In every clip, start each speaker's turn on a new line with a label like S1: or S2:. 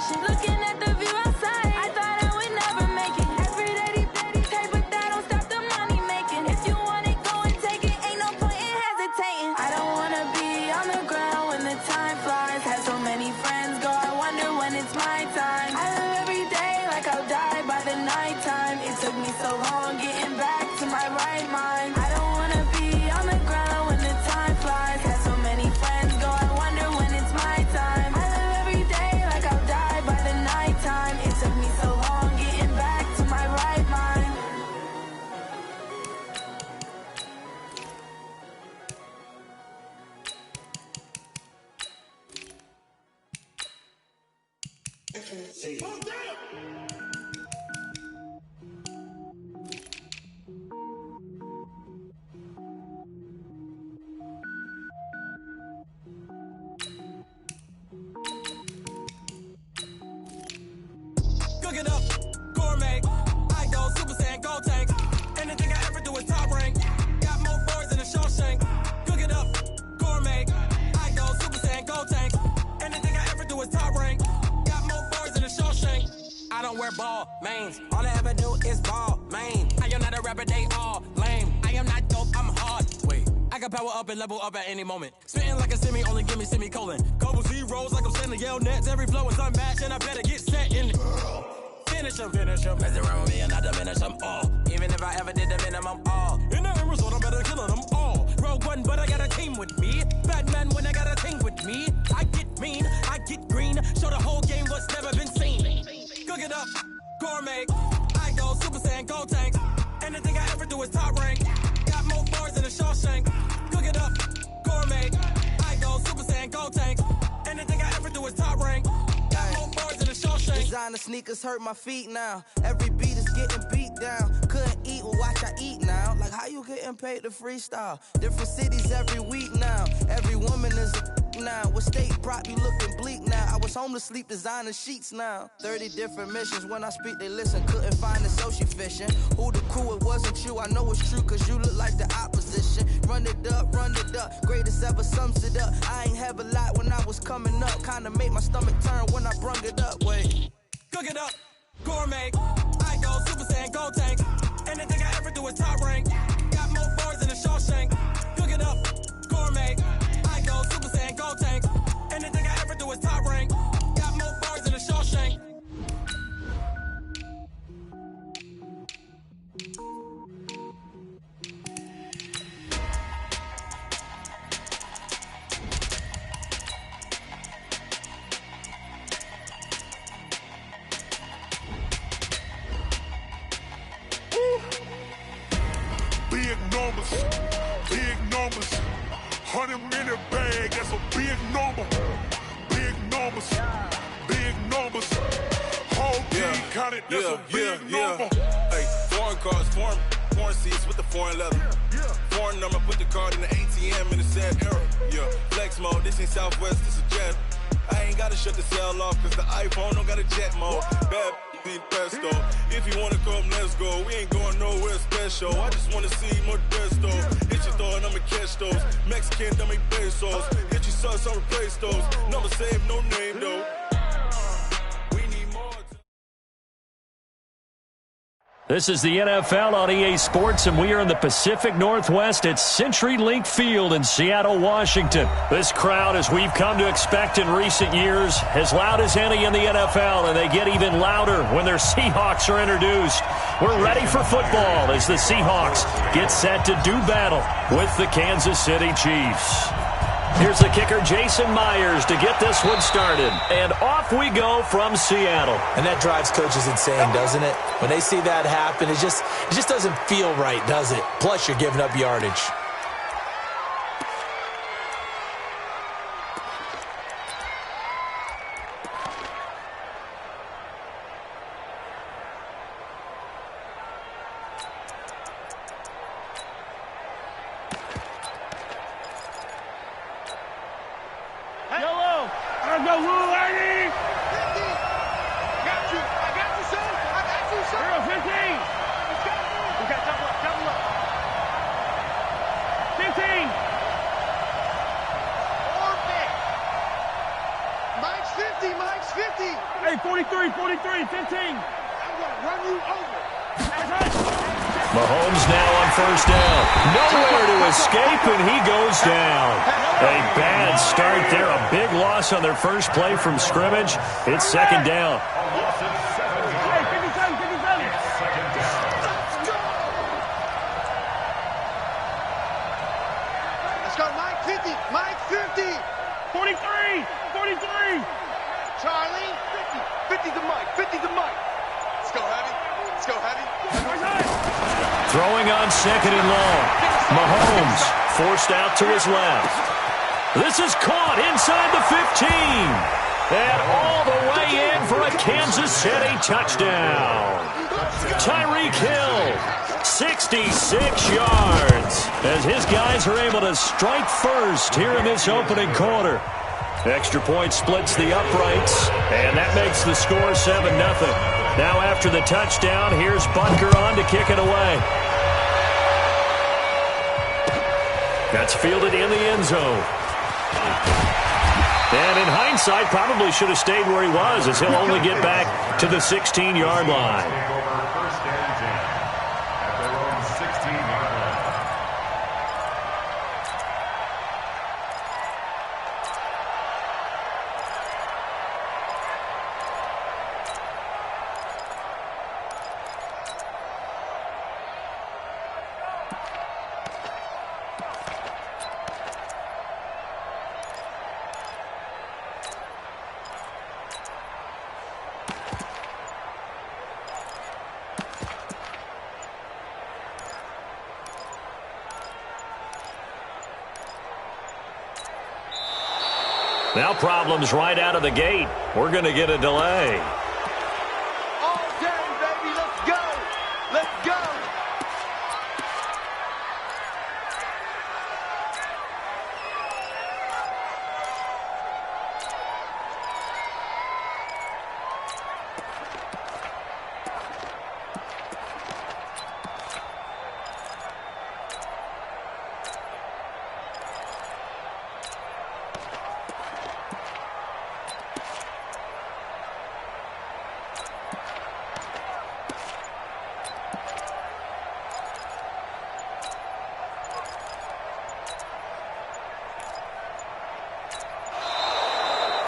S1: vacation. Looking at the view outside, I thought I would never make it. Every day they pay, but that don't stop the money making. If you want it, go and take it. Ain't no point in hesitating. I don't wanna be on the ground when the time flies. Had so many friends go, I wonder when it's my time. I live every day like I'll die by the nighttime. It took me so long getting back to my right mind. I don't wanna be on the ground when the time flies. Had so many friends go, I wonder when it's my time. I live every day like I'll die by the nighttime. It took me so long getting back to my right mind.
S2: Cook it up, gourmet. I go Super Saiyan, gold tank. Anything I ever do is top rank. Got more boards than a Shawshank. Cook it up, gourmet. I go Super Saiyan, gold tank. Anything I ever do is top rank. Got more boards than a Shawshank. I don't wear ball mains. All I ever do is ball main. I am not a rapper, they all lame. I am not dope, I'm hard. Wait, I can power up and level up at any moment. Spitting like a semi, only give me semicolon. Couple zeros like I'm sending yell nets. Every flow is unmatched and I better get set in it. Finish them. Mess around with me and I diminish them all. Even if I ever did the minimum all. In the end result, I'm better killing them all. Rogue one, but I got a team with me. Batman when I got a team with me. I get mean, I get green. Show the whole game what's never been seen. Cook it up, gourmet. I go Super Saiyan, gold tank. Anything I ever do is top rank. Got more boards than a Shawshank. Cook it up, gourmet. I go Super Saiyan, gold tank. Anything I ever do is top rank. Got more boards than a Shawshank.
S3: Designer sneakers hurt my feet now. Every beat is getting beat down. Couldn't eat, well watch I eat now. Like how you getting paid to freestyle? Different cities every week now. Every woman is a now. What state prop you looking bleak now? I was home to sleep designer sheets now. 30 different missions. When I speak they listen. Couldn't find the social fishing. Who the crew, it wasn't you. I know it's true cause you look like the opposition. Run it up. Greatest ever sums it up. I ain't have a lot when I was coming up. Kinda made my stomach turn when I brung it up. Wait.
S2: Cook it up, gourmet. I go Super Saiyan, gold tank. Anything I ever do is top rank. Got more boards than a Shawshank. Cook it up, gourmet. I go Super Saiyan, gold tank. Anything I ever do is top rank. Got more boards than a Shawshank.
S4: Big numbers, 100-minute bag, that's a big number. Big numbers, whole team counted, that's a big number.
S5: Hey, foreign cars, foreign seats with the foreign leather. Foreign number, put the card in the ATM in the sad era. Yeah, flex mode, this ain't Southwest, this a jet. I ain't gotta shut the cell off, cause the iPhone don't got a jet mode. Bad need pesto. If you wanna come, let's go. We ain't going nowhere special. I just wanna see more desto. Hit your throw and I'ma catch those. Mexican, don't make pesos. Hit your sauce, I'll replace those. Number save, no name though. We need more.
S6: This is the NFL on EA Sports, and we are in the Pacific Northwest at CenturyLink Field in Seattle, Washington. This crowd, as we've come to expect in recent years, as loud as any in the NFL, and they get even louder when their Seahawks are introduced. We're ready for football as the Seahawks get set to do battle with the Kansas City Chiefs. Here's the kicker, Jason Myers, to get this one started. And off we go from Seattle.
S7: And that drives coaches insane, doesn't it? When they see that happen, it just doesn't feel right, does it? Plus, you're giving up yardage.
S8: Hey, 43, 43, 15. I'm going to run you over.
S6: Mahomes now on first down. Nowhere to escape, and he goes down. A bad start there. A big loss on their first play from scrimmage. It's second down.
S8: Hey, 57, 57.
S9: Let's go, Mike 50. Mike 50.
S8: 43, 43.
S9: Charlie, 50. 50 to Mike. 50 to Mike. Let's go, Heavy. Let's go, Heavy.
S6: Throwing on second and long. Mahomes forced out to his left. This is caught inside the 15. And all the way in for a Kansas City touchdown. Tyreek Hill, 66 yards. As his guys are able to strike first here in this opening quarter. Extra point splits the uprights, and that makes the score 7-0. Now after the touchdown, here's Butker on to kick it away. That's fielded in the end zone. And in hindsight, probably should have stayed where he was, as he'll only get back to the 16-yard line. Now problems right out of the gate. We're going to get a delay.
S9: All day, baby. Let's go. Let's go.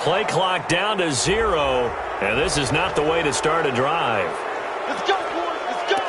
S6: Play clock down to 0, and this is not the way to start a drive.
S9: Let's go, boys. Let's go.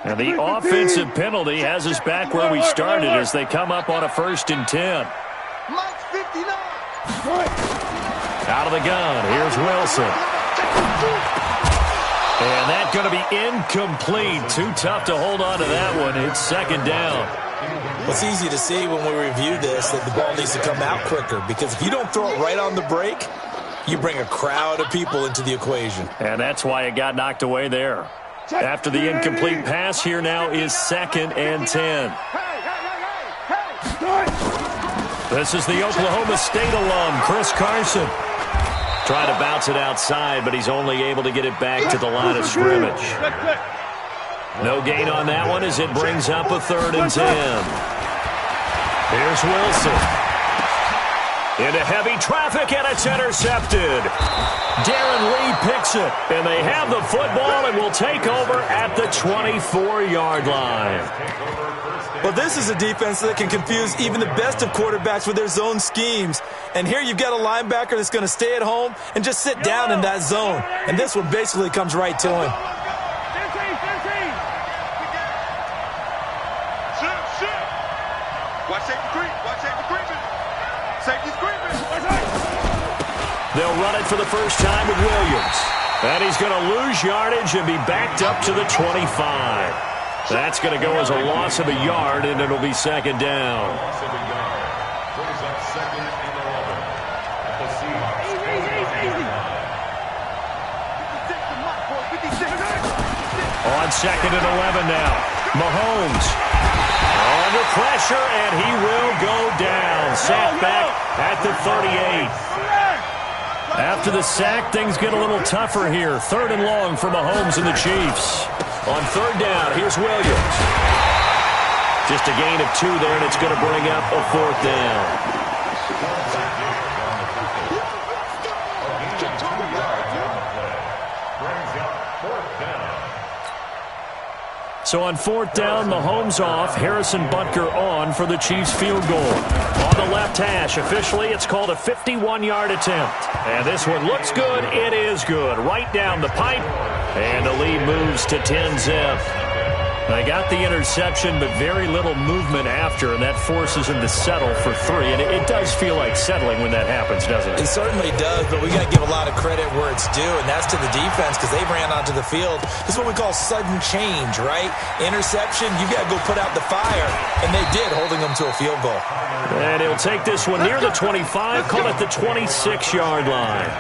S6: And the offensive penalty has us back where we started as they come up on a 1st and 10.
S9: Mike's 59.
S6: Out of the gun, here's Wilson. And that's going to be incomplete. Too tough to hold on to that one. It's second down.
S7: Well, it's easy to see when we review this that the ball needs to come out quicker, because if you don't throw it right on the break, you bring a crowd of people into the equation.
S6: And that's why it got knocked away there. After the incomplete pass, here now is 2nd and 10. This is the Oklahoma State alum, Chris Carson. Trying to bounce it outside, but he's only able to get it back to the line of scrimmage. No gain on that one as it brings up a 3rd and 10. Here's Wilson. Into heavy traffic, and it's intercepted. Darren Lee picks it, and they have the football and will take over at the 24-yard line.
S10: Well, this is a defense that can confuse even the best of quarterbacks with their zone schemes. And here you've got a linebacker that's going to stay at home and just sit down in that zone. And this one basically comes right to him.
S9: 15. Watch safety creep. Watch safety creeping. Safety's creeping.
S6: They'll run it for the first time with Williams. And he's going to lose yardage and be backed up to the 25. That's going to go as a loss of a yard, and it'll be second down. 2nd and 11 now. Mahomes under pressure, and he will go down. Sacked back at the 38. After the sack, things get a little tougher here. 3rd and long for Mahomes and the Chiefs. On 3rd down, here's Williams. Just a gain of 2 there, and it's going to bring up a 4th down. So on 4th down, Mahomes off, Harrison Butker on for the Chiefs field goal. On the left hash, officially it's called a 51-yard attempt. And this one looks good. It is good. Right down the pipe. And the lead moves to 10-zip. They got the interception, but very little movement after, and that forces him to settle for 3. And it does feel like settling when that happens, doesn't it?
S7: It certainly does, but we got to give a lot of credit where it's due, and that's to the defense because they ran onto the field. This is what we call sudden change, right? Interception, you got to go put out the fire, and they did, holding them to a field goal.
S6: And he'll take this one near the 25, call it the 26-yard line.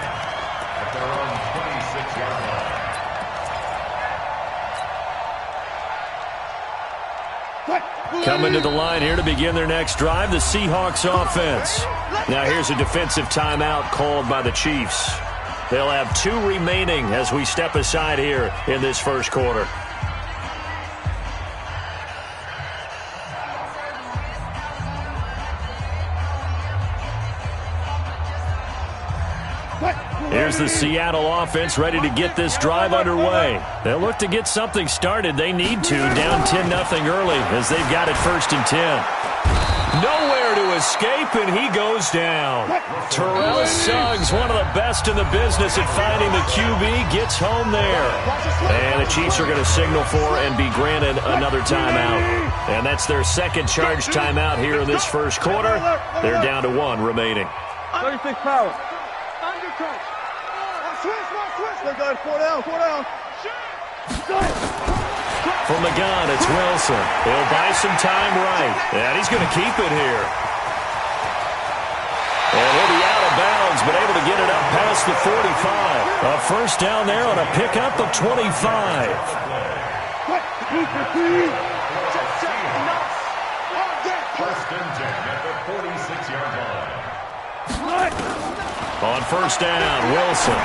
S6: Coming to the line here to begin their next drive, the Seahawks offense. Now here's a defensive timeout called by the Chiefs. They'll have 2 remaining as we step aside here in this first quarter. Here's the Seattle offense ready to get this drive underway. They'll look to get something started. They need to, down 10-0 early as they've got it 1st and 10. Nowhere to escape, and he goes down. Terrell Suggs, one of the best in the business at finding the QB, gets home there. And the Chiefs are going to signal for and be granted another timeout. And that's their 2nd charge timeout here in this first quarter. They're down to 1 remaining.
S8: 36 power. Switch, guys. 4 down.
S6: From the gun, it's Wilson. He'll buy some time right. And he's going to keep it here. And he'll be out of bounds, but able to get it up past the 45. A 1st down there on a pickup of 25.
S11: First and 10 at the 46-yard line.
S6: On 1st down, Wilson.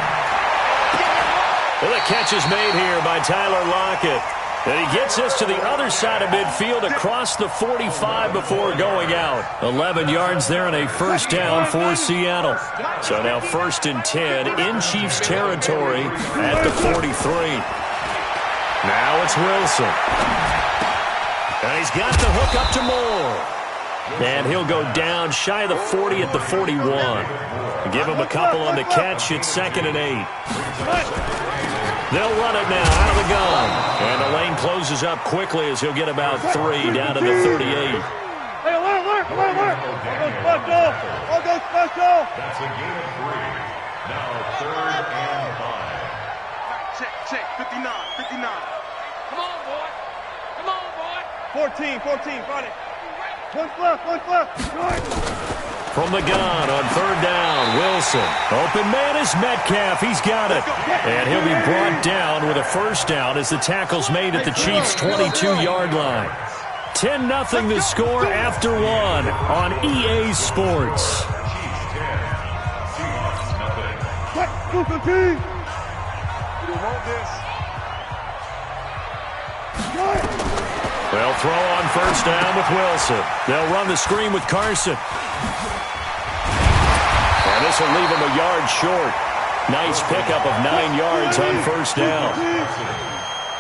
S6: Well, the catch is made here by Tyler Lockett. And he gets this to the other side of midfield across the 45 before going out. 11 yards there and a 1st down for Seattle. So now 1st and 10 in Chiefs territory at the 43. Now it's Wilson. And he's got the hook up to Moore. And he'll go down shy of the 40 at the 41. Give him a couple on the catch. It's 2nd and 8. They'll run it now out of the gun. And the lane closes up quickly as he'll get about 3 down to the 38.
S8: Hey, alert. I'll go special.
S11: That's a gain of 3. Now 3rd and 5.
S9: Check. 59.
S8: Come on, boy. 14, got it. One left.
S6: From the gun on 3rd down, Wilson. Open man is Metcalf. He's got it. And he'll be brought down with a 1st down as the tackle's made at the Chiefs' 22-yard line. 10-0 the score after 1 on EA Sports. They'll throw on 1st down with Wilson. They'll run the screen with Carson. And this will leave him a yard short. Nice pickup of 9 yards on 1st down.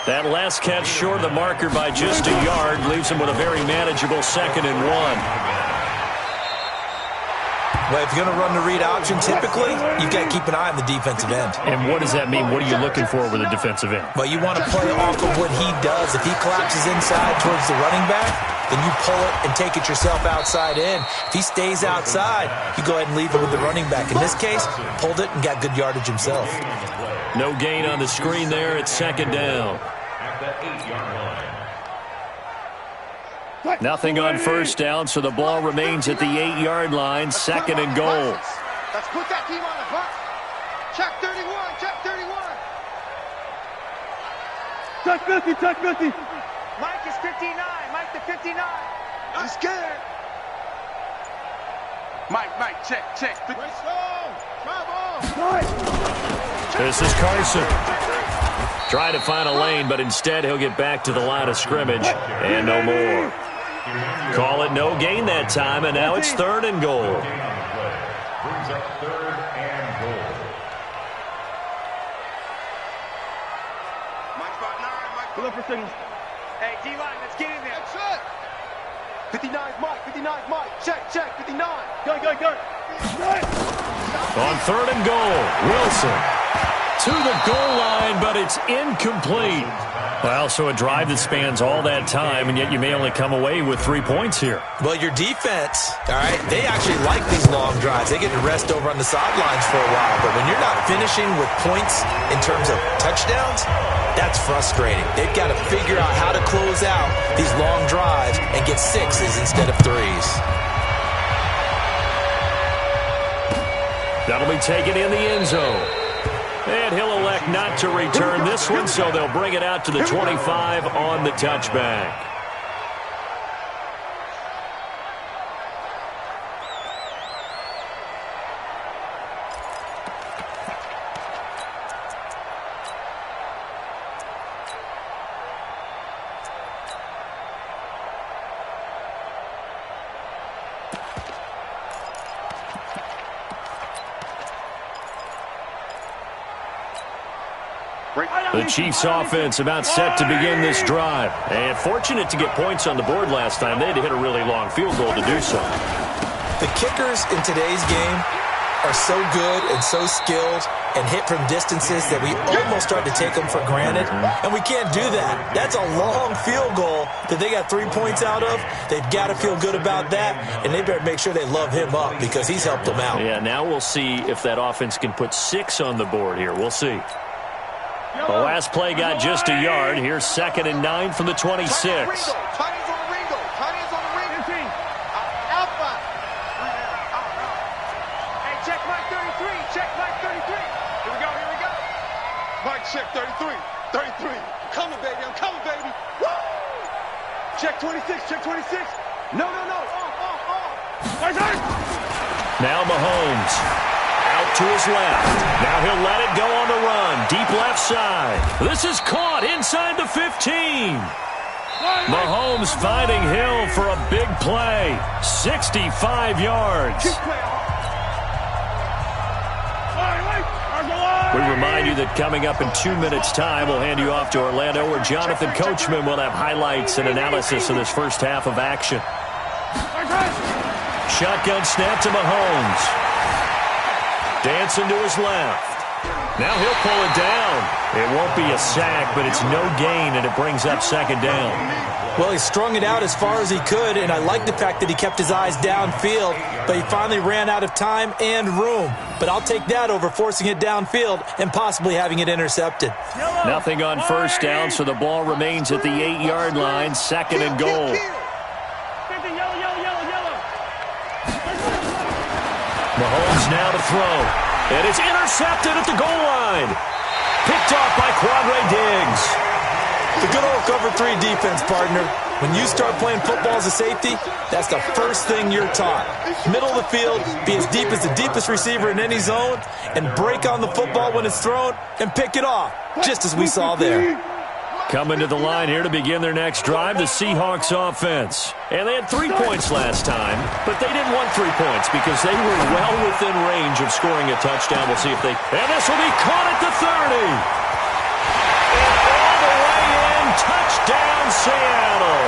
S6: That last catch short of the marker by just a yard leaves him with a very manageable 2nd and 1.
S7: Well, if you're going to run the read option, typically, you've got to keep an eye on the defensive end.
S6: And what does that mean? What are you looking for with a defensive end?
S7: Well, you want to play off of what he does. If he collapses inside towards the running back, then you pull it and take it yourself outside in. If he stays outside, you go ahead and leave it with the running back. In this case, pulled it and got good yardage himself.
S6: No gain on the screen there. It's 2nd down.
S11: At the 8-yard line.
S6: Nothing on 1st down, so the ball remains at the 8-yard line, 2nd and goal.
S9: Let's put that team on the box. Check 31.
S8: Check 50, check 50.
S9: Mike is 59. Mike to 59. I'm scared. Mike, check.
S6: This is Carson. Trying to find a lane, but instead he'll get back to the line of scrimmage and no more. Call it no gain that time, and now it's 3rd and goal.
S11: Brings up 3rd and goal.
S9: Mike's about 9. Mike.
S8: Pull up for signals.
S9: Hey, D-line, let's get in there. That's it. 59's Mike. 59's Mike. Check. 59.
S8: Go.
S6: On 3rd and goal, Wilson to the goal line, but it's incomplete. Well, so a drive that spans all that time, and yet you may only come away with 3 points here.
S7: Well, your defense, all right, they actually like these long drives. They get to rest over on the sidelines for a while, but when you're not finishing with points in terms of touchdowns, that's frustrating. They've got to figure out how to close out these long drives and get 6s instead of 3s.
S6: That'll be taken in the end zone. And he'll elect not to return this one, so they'll bring it out to the 25 on the touchback. The Chiefs offense about set to begin this drive. And fortunate to get points on the board last time. They had to hit a really long field goal to do so.
S7: The kickers in today's game are so good and so skilled and hit from distances that we almost start to take them for granted. And we can't do that. That's a long field goal that they got 3 points out of. They've got to feel good about that, and they better make sure they love him up because he's helped them out.
S6: Yeah, now we'll see if that offense can put 6 on the board here. We'll see. The last play got just a yard. Here's 2nd and 9 from the 26.
S9: Tiny's on the Ringo. Alpha. Hey, check Mike 33. Here we go. Mike, check 33. Coming, baby. Woo! Check 26. No.
S6: Now Mahomes. Out to his left. Now he'll let it go on the run. Deep left side. This is caught inside the 15. Mahomes finding Hill for a big play. 65 yards. We remind you that coming up in 2 minutes' time, we'll hand you off to Orlando, where Jonathan Coachman will have highlights and analysis of this first half of action. Shotgun snap to Mahomes. Dancing to his left. Now he'll pull it down. It won't be a sack, but it's no gain, and it brings up 2nd down.
S7: Well, he strung it out as far as he could, and I like the fact that he kept his eyes downfield, but he finally ran out of time and room. But I'll take that over forcing it downfield and possibly having it intercepted.
S6: Nothing on 1st down, so the ball remains at the 8-yard line, 2nd and goal. Mahomes now to throw. And it's intercepted at the goal line. Picked off by Quadre Diggs.
S7: The good old cover 3 defense, partner. When you start playing football as a safety, that's the first thing you're taught. Middle of the field, be as deep as the deepest receiver in any zone, and break on the football when it's thrown and pick it off, just as we saw there.
S6: Coming to the line here to begin their next drive, the Seahawks offense. And they had 3 points last time, but they didn't want 3 points because they were well within range of scoring a touchdown. We'll see if they... And this will be caught at the 30. And all the way in, touchdown Seattle.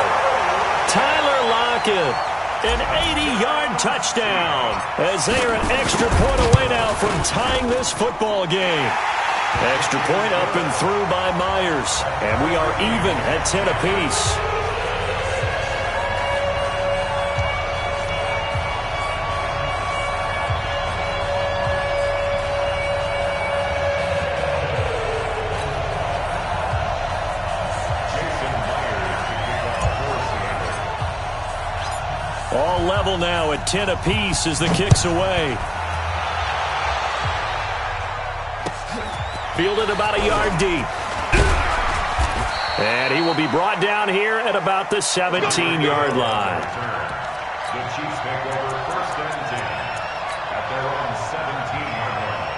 S6: Tyler Lockett, an 80-yard touchdown as they are an extra point away now from tying this football game. Extra point up and through by Myers. And we are even at 10 apiece. All level now at 10 apiece as the kick's away. Fielded about a yard deep. And he will be brought down here at about the 17-yard line.
S11: The Chiefs take over 1st and 10 at their own 17-yard line.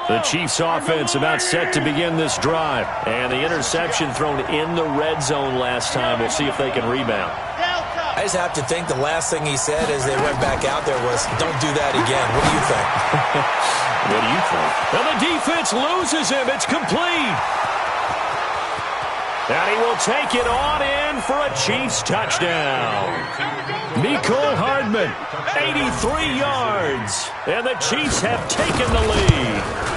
S6: The Chiefs offense about set to begin this drive. And the interception thrown in the red zone last time. We'll see if they can rebound.
S7: I just have to think the last thing he said as they went back out there was, don't do that again. What do you think?
S6: What do you think? And the defense loses him. It's complete. And he will take it on in for a Chiefs touchdown. Mecole Hardman, 83 yards. And the Chiefs have taken the lead.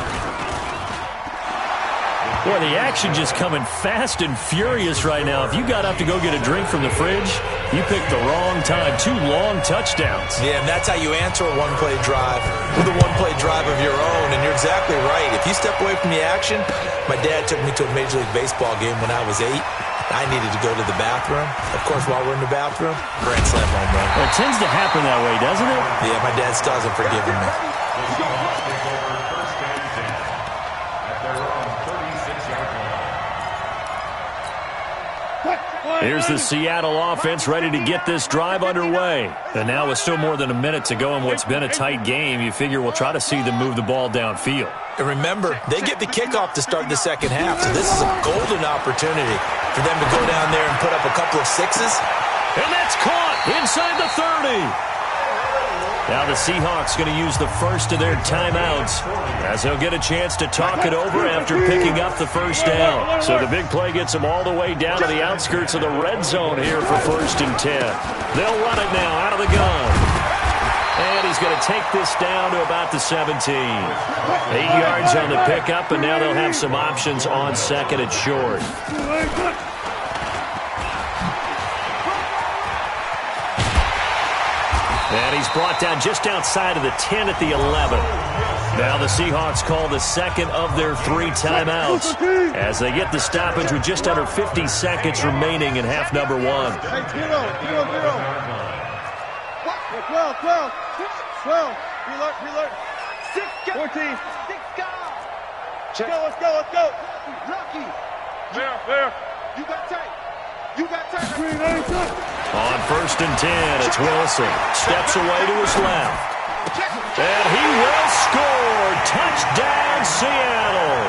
S6: Boy, the action just coming fast and furious right now. If you got up to go get a drink from the fridge, you picked the wrong time. 2 long touchdowns.
S7: Yeah, and that's how you answer a one-play drive with a one-play drive of your own. And you're exactly right. If you step away from the action, my dad took me to a Major League Baseball game when I was 8. I needed to go to the bathroom. Of course, while we're in the bathroom, grand slam home run.
S6: Well, it tends to happen that way, doesn't it?
S7: Yeah, my dad still hasn't forgiven me.
S6: Here's the Seattle offense ready to get this drive underway. And now with still more than a minute to go in what's been a tight game, you figure we'll try to see them move the ball downfield.
S7: And remember, they get the kickoff to start the second half, so this is a golden opportunity for them to go down there and put up a couple of sixes.
S6: And that's caught inside the 30. Now the Seahawks going to use the first of their timeouts as they'll get a chance to talk it over after picking up the first down. So the big play gets them all the way down to the outskirts of the red zone here for 1st and 10. They'll run it now out of the gun. And he's going to take this down to about the 17. 8 yards on the pickup, and now they'll have some options on 2nd and short. And he's brought down just outside of the 10 at the 11. Now the Seahawks call the second of their 3 timeouts as they get the stoppage with just under 50 seconds remaining in half number 1.
S8: 12. 14. Let's go. Lucky. There. You got tight.
S6: On 1st and 10, it's Wilson. Steps away to his left. And he will score. Touchdown, Seattle.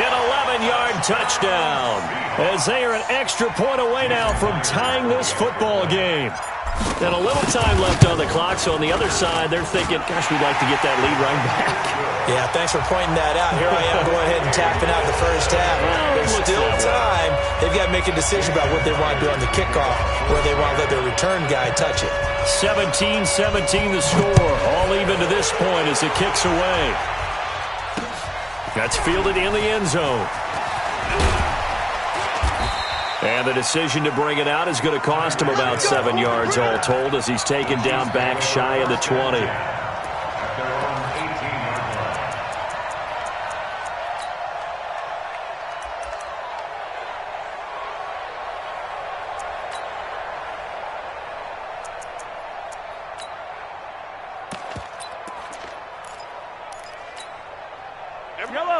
S6: An 11-yard touchdown. As they are an extra point away now from tying this football game. And a little time left on the clock, so on the other side, they're thinking, gosh, we'd like to get that lead right back.
S7: Yeah, thanks for pointing that out. Here I am going ahead and tapping out the first half. There's still time. They've got to make a decision about what they want to do on the kickoff, where they want to let their return guy touch it.
S6: 17-17 the score. All even to this point as it kicks away. That's fielded in the end zone. And the decision to bring it out is going to cost him about 7 yards all told as he's taken down back shy of the 20.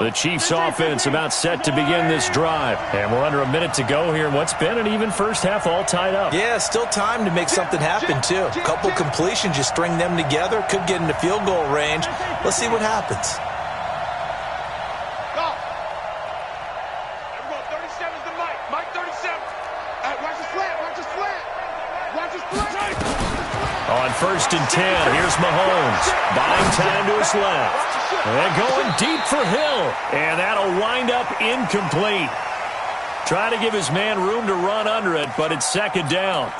S6: The Chiefs offense about set to begin this drive. And we're under a minute to go here in what's been an even first half all tied up.
S7: Yeah, still time to make something happen, too. A couple completions, you string them together, could get into field goal range. Let's see what happens.
S8: Go. Everyone, 37's the Mike. Mike 37. Watch the slant.
S6: On 1st and 10, here's Mahomes. Buying time to his left. And going deep for Hill. And that'll wind up incomplete. Trying to give his man room to run under it, but it's 2nd down.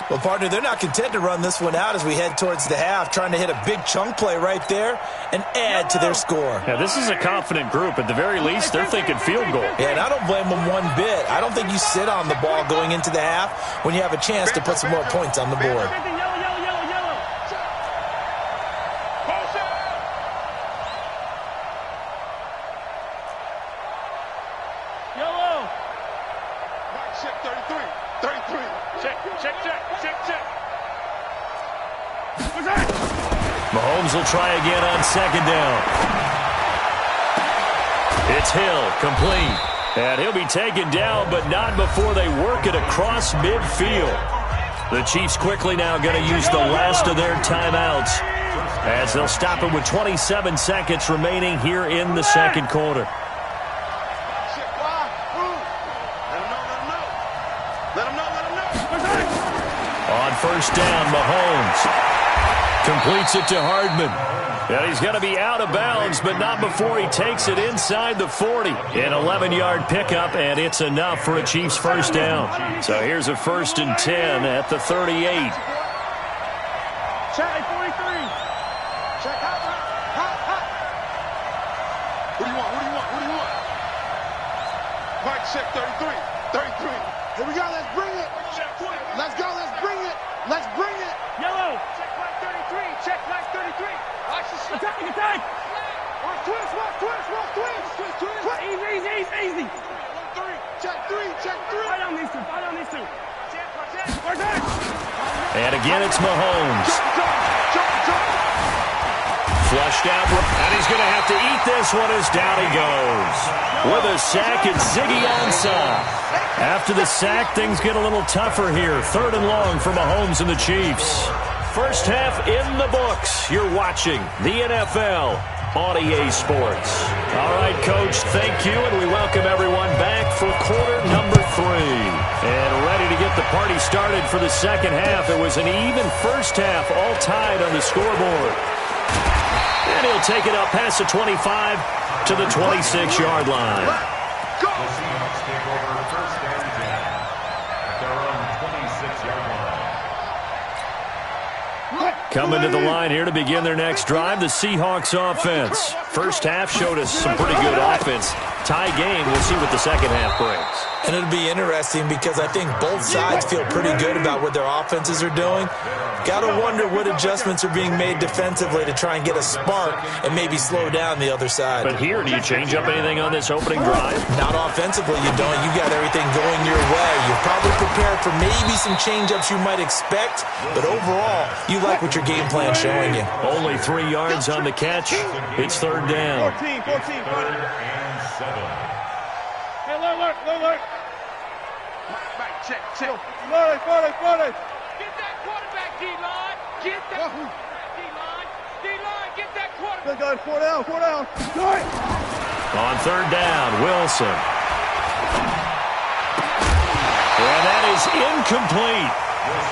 S7: Well, partner, they're not content to run this one out as we head towards the half, trying to hit a big chunk play right there and add to their score.
S6: Yeah, this is a confident group. At the very least, they're thinking field goal.
S7: Yeah, and I don't blame them one bit. I don't think you sit on the ball going into the half when you have a chance to put some more points on the board.
S6: Mahomes will try again on second down. It's Hill, complete. And he'll be taken down, but not before they work it across midfield. The Chiefs quickly now going to use the last of their timeouts as they'll stop it with 27 seconds remaining here in the second quarter. On first down, Mahomes completes it to Hardman. And he's going to be out of bounds, but not before he takes it inside the 40. An 11-yard pickup, and it's enough for a Chiefs first down. So here's a 1st and 10 at the 38.
S8: Check 43. Check hot.
S9: What do you want? Mike, check 33.
S8: Here we go, let's bring it. Let's go, let's bring it. Yellow.
S9: Check Mike 33. Check Mike 33.
S8: Attack. Watch twist. Easy.
S9: 1-3. Check 3.
S8: Fight on these two.
S6: And again, it's Mahomes. Flushed out, and he's going to have to eat this one as down he goes. With a sack, it's Ziggy Ansah. After the sack, things get a little tougher here. 3rd and long for Mahomes and the Chiefs. First half in the books. You're watching the NFL on EA Sports. All right, Coach, thank you, and we welcome everyone back for quarter number 3. And ready to get the party started for the second half. It was an even first half, all tied on the scoreboard. And he'll take it up past the 25 to the 26-yard line.
S11: The Seahawks take over 1st and 10 at their own 26-yard line.
S6: Coming to the line here to begin their next drive, the Seahawks offense. First half showed us some pretty good offense. Tie game, we'll see what the second half brings.
S7: And it'll be interesting because I think both sides feel pretty good about what their offenses are doing. Got to wonder what adjustments are being made defensively to try and get a spark and maybe slow down the other side.
S6: But here, do you change up anything on this opening drive?
S7: Not offensively, you don't. You got everything going your way. You're probably prepared for maybe some change-ups you might expect, but overall, you like what your game plan's showing you.
S6: Only 3 yards on the catch. It's 3rd down.
S8: 14.
S11: 3rd and 7.
S8: Hey, alert.
S9: Mike, check.
S8: 40.
S9: Get that quarterback, D-line. Get that D-line. D-line, get that quarterback.
S8: Good, 4 down.
S6: On 3rd down, Wilson. And that is incomplete.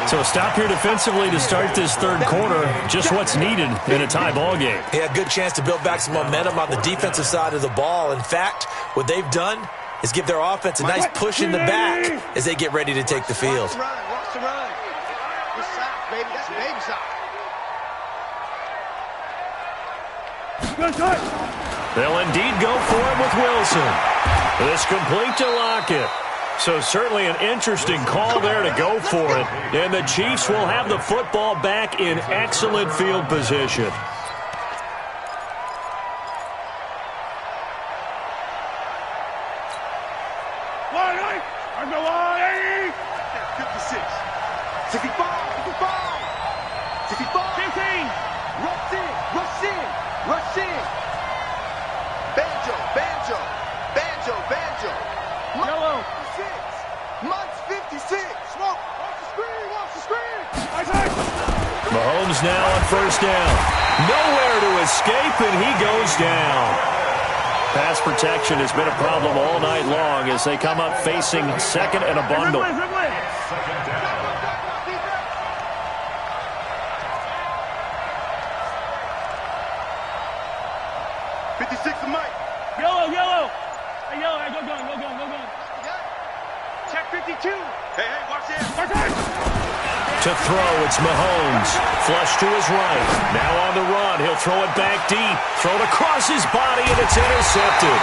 S6: So stop here defensively to start this 3rd quarter. Just what's needed in a tie ball game.
S7: Yeah, good chance to build back some momentum on the defensive side of the ball. In fact, what they've done is give their offense a nice push in the back as they get ready to take the field.
S9: Watch the run. Good shot, baby. That's a baby shot.
S6: They'll indeed go for it with Wilson. This complete to Lockett. So certainly an interesting call there to go for it. And the Chiefs will have the football back in excellent field position.
S8: I'm the line.
S9: 56. 65.
S8: 15.
S9: Rush in. Banjo.
S8: Yellow.
S9: 56. Mike's 56. Smoke. Watch the screen.
S6: Mahomes now on 1st down. Nowhere to escape, and he goes down. Pass protection has been a problem all night long as they come up facing 2nd and a bundle.
S9: 56 to Mike.
S8: Yellow. Hey, yellow. Go gun.
S9: Check 52. Hey, watch this.
S6: To throw, it's Mahomes. Flush to his right. Now on the run. He'll throw it back deep. Throw it across his body, and it's intercepted.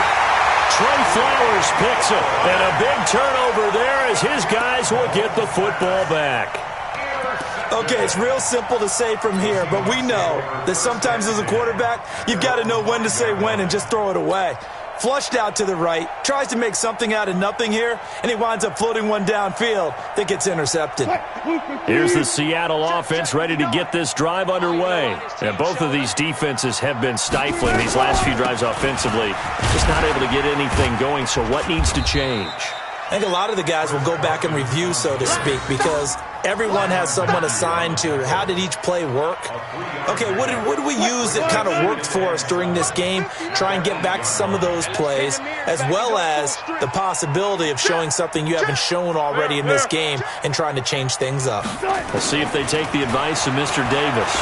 S6: Trey Flowers picks it. And a big turnover there as his guys will get the football back.
S10: Okay, it's real simple to say from here, but we know that sometimes as a quarterback, you've got to know when to say when and just throw it away. flushed out to the right, tries to make something out of nothing here, and he winds up floating one downfield that gets intercepted.
S6: Here's the Seattle offense ready to get this drive underway. And both of these defenses have been stifling these last few drives offensively. Just not able to get anything going, so what needs to change?
S7: I think a lot of the guys will go back and review, so to speak, because everyone has someone assigned to how did each play work. Okay, what did we use that kind of worked for us during this game? Try and get back to some of those plays, as well as the possibility of showing something you haven't shown already in this game and trying to change things up.
S6: We'll see if they take the advice of Mr. Davis.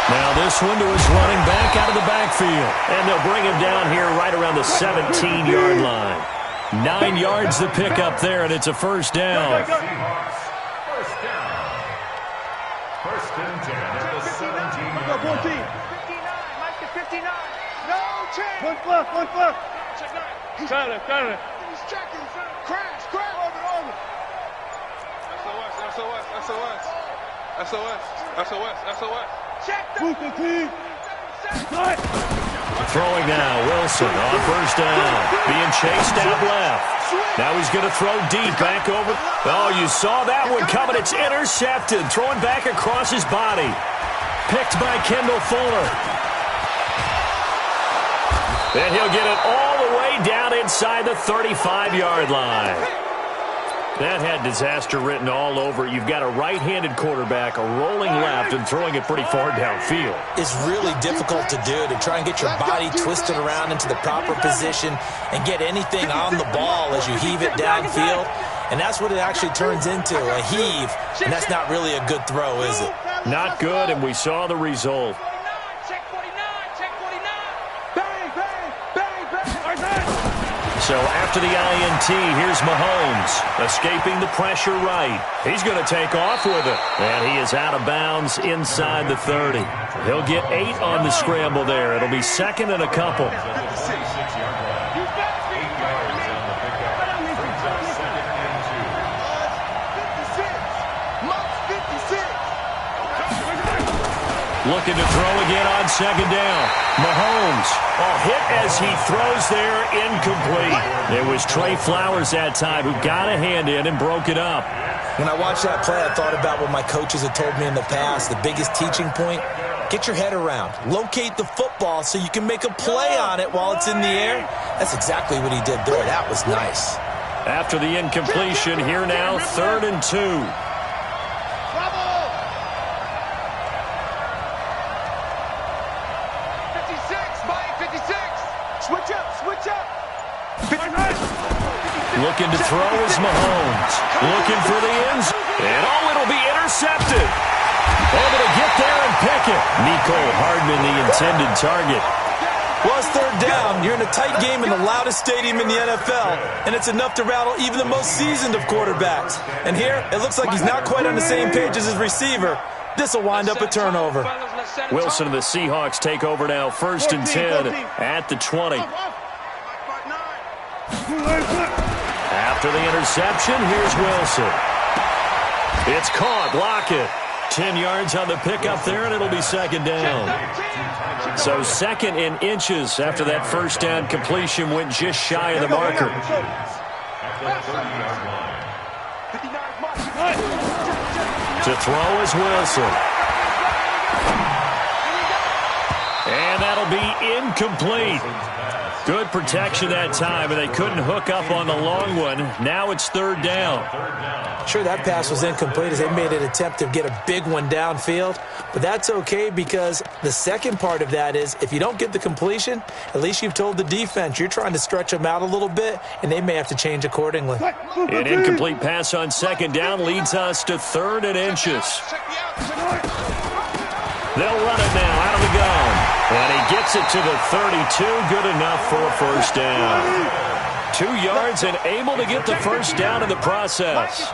S6: Now this one to his running back out of the backfield. And they'll bring him down here right around the 17-yard line. 9 yards to pick up there, and it's a first down.
S11: First down. First and 10 at the 17-yard line.
S9: 59, Mike to 59. No chance. One left. Got it. He's checking. Crash. Over. SOS. Check that.
S6: Throwing now, Wilson on first down. Being chased out left. Now he's going to throw deep back over. Oh, you saw that one coming. It's intercepted. Throwing back across his body. Picked by Kendall Fuller. And he'll get it all the way down inside the 35-yard line. That had disaster written all over it. You've got a right-handed quarterback, a rolling left, and throwing it pretty far downfield.
S7: It's really difficult to do, to try and get your body twisted around into the proper position and get anything on the ball as you heave it downfield. And that's what it actually turns into, a heave. And that's not really a good throw, is it?
S6: Not good, and we saw the result. So after the INT, here's Mahomes, escaping the pressure right. He's going to take off with it. And he is out of bounds inside the 30. He'll get 8 on the scramble there. It'll be second and a couple. Looking to throw again on second down. Mahomes, hit as he throws there, incomplete. It was Trey Flowers that time who got a hand in and broke it up.
S7: When I watched that play, I thought about what my coaches had told me in the past. The biggest teaching point, get your head around. Locate the football so you can make a play on it while it's in the air. That's exactly what he did there. That was nice.
S6: After the incompletion, here now, 3rd and 2. Looking to throw is Mahomes. Looking for the end zone. And it'll be intercepted. Able to get there and pick it. Nicole Hardman, the intended target.
S10: Well, it's 3rd down. You're in a tight game in the loudest stadium in the NFL, and it's enough to rattle even the most seasoned of quarterbacks. And here, it looks like he's not quite on the same page as his receiver. This will wind up a turnover.
S6: Wilson and the Seahawks take over now, 1st and 10 at the 20. After the interception, here's Wilson. It's caught. Lockett. 10 yards on the pickup there, and it'll be second down. So second in inches after that first down completion went just shy of the marker. To throw is Wilson. And that'll be incomplete. Good protection that time, and they couldn't hook up on the long one. Now it's 3rd down.
S7: Sure, that pass was incomplete as they made an attempt to get a big one downfield. But that's okay because the second part of that is if you don't get the completion, at least you've told the defense you're trying to stretch them out a little bit, and they may have to change accordingly.
S6: An incomplete pass on second down leads us to 3rd and inches. They'll run it now out of the gun. And he gets it to the 32. Good enough for a first down. 2 yards and able to get the first down in the process.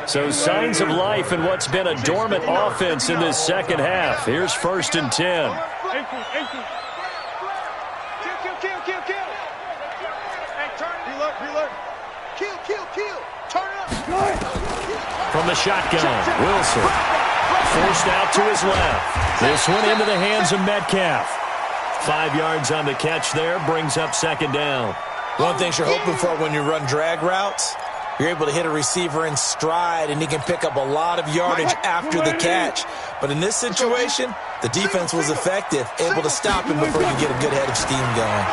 S6: So signs of life in what's been a dormant offense in this second half. Here's 1st and 10.
S8: Kill. Turn it up.
S6: From the shotgun, Wilson. Forced out to his left. This one into the hands of Metcalf. 5 yards on the catch there, brings up second down.
S7: One thing you're hoping for when you run drag routes, you're able to hit a receiver in stride, and he can pick up a lot of yardage after the catch. But in this situation, the defense was effective, able to stop him before you get a good head of steam going.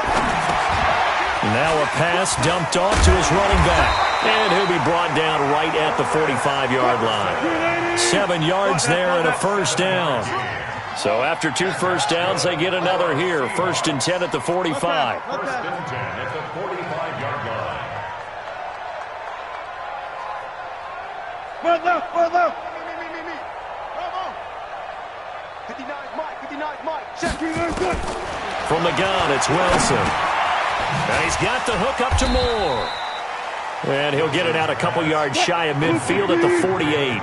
S6: Now a pass dumped off to his running back, and he'll be brought down right at the 45-yard line. 7 yards there and a first down. So after 2 first downs, they get another here. 1st and 10 at the 45.
S11: 1st and 10 at the 45-yard line.
S9: Run left.
S8: Me. Come on. 59 Mike. Check.
S6: From the gun, it's Wilson. And he's got the hook up to Moore. And he'll get it out a couple yards shy of midfield at the 48.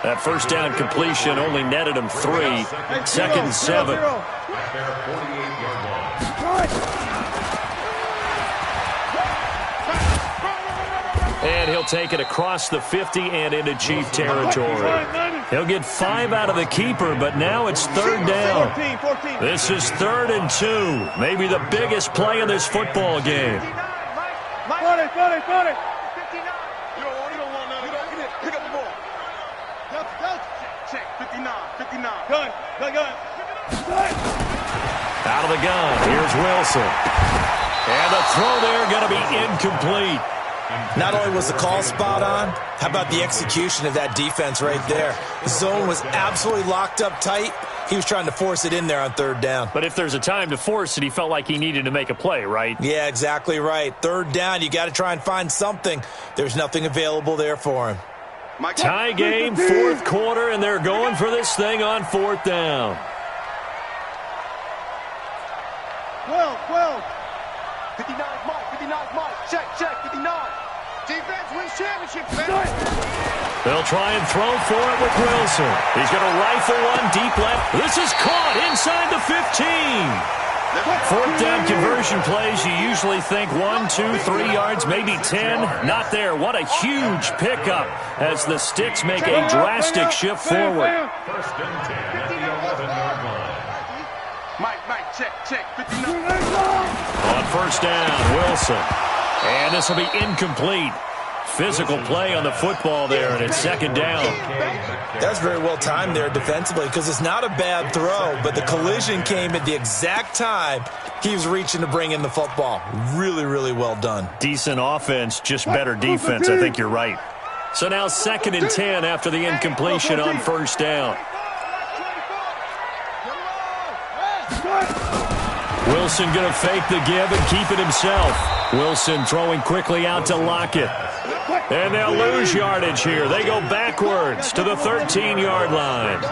S6: That first down completion only netted him 3. 2nd and 7. And he'll take it across the 50 and into Chief territory. He'll get 5 out of the keeper, but now it's 3rd down. This is 3rd and 2. Maybe the biggest play of this football game.
S9: 40.
S8: Check. 59.
S9: Gun.
S6: Out of the gun, here's Wilson. And the throw there going to be incomplete.
S7: Not only was the call spot on, how about the execution of that defense right there? The zone was absolutely locked up tight. He was trying to force it in there on 3rd down.
S6: But if there's a time to force it, he felt like he needed to make a play, right?
S7: Yeah, exactly right. 3rd down, you got to try and find something. There's nothing available there for him.
S6: Tie game, 4th quarter, and they're going for this thing on 4th down.
S9: 12.
S8: 59 Mike. Check. 59. Defense wins championship.
S6: They'll try and throw for it with Wilson. He's going to rifle one deep left. This is caught inside the 15. 4th down conversion plays, you usually think 1, 2, 3 yards, maybe 10. Not there. What a huge pickup as the Sticks make a drastic shift forward.
S11: 1st and 10 at the 11-yard line.
S8: Mike, check. 59.
S6: On 1st down, Wilson. And this will be incomplete. Physical play on the football there, and it's 2nd down.
S7: That's very well timed there defensively because it's not a bad throw, but the collision came at the exact time he was reaching to bring in the football. Really, really well done.
S6: Decent offense, just better defense. I think you're right. So now 2nd and 10 after the incompletion on 1st down. Wilson going to fake the give and keep it himself. Wilson throwing quickly out to Lockett. And they'll lose yardage here. They go backwards to the 13-yard line.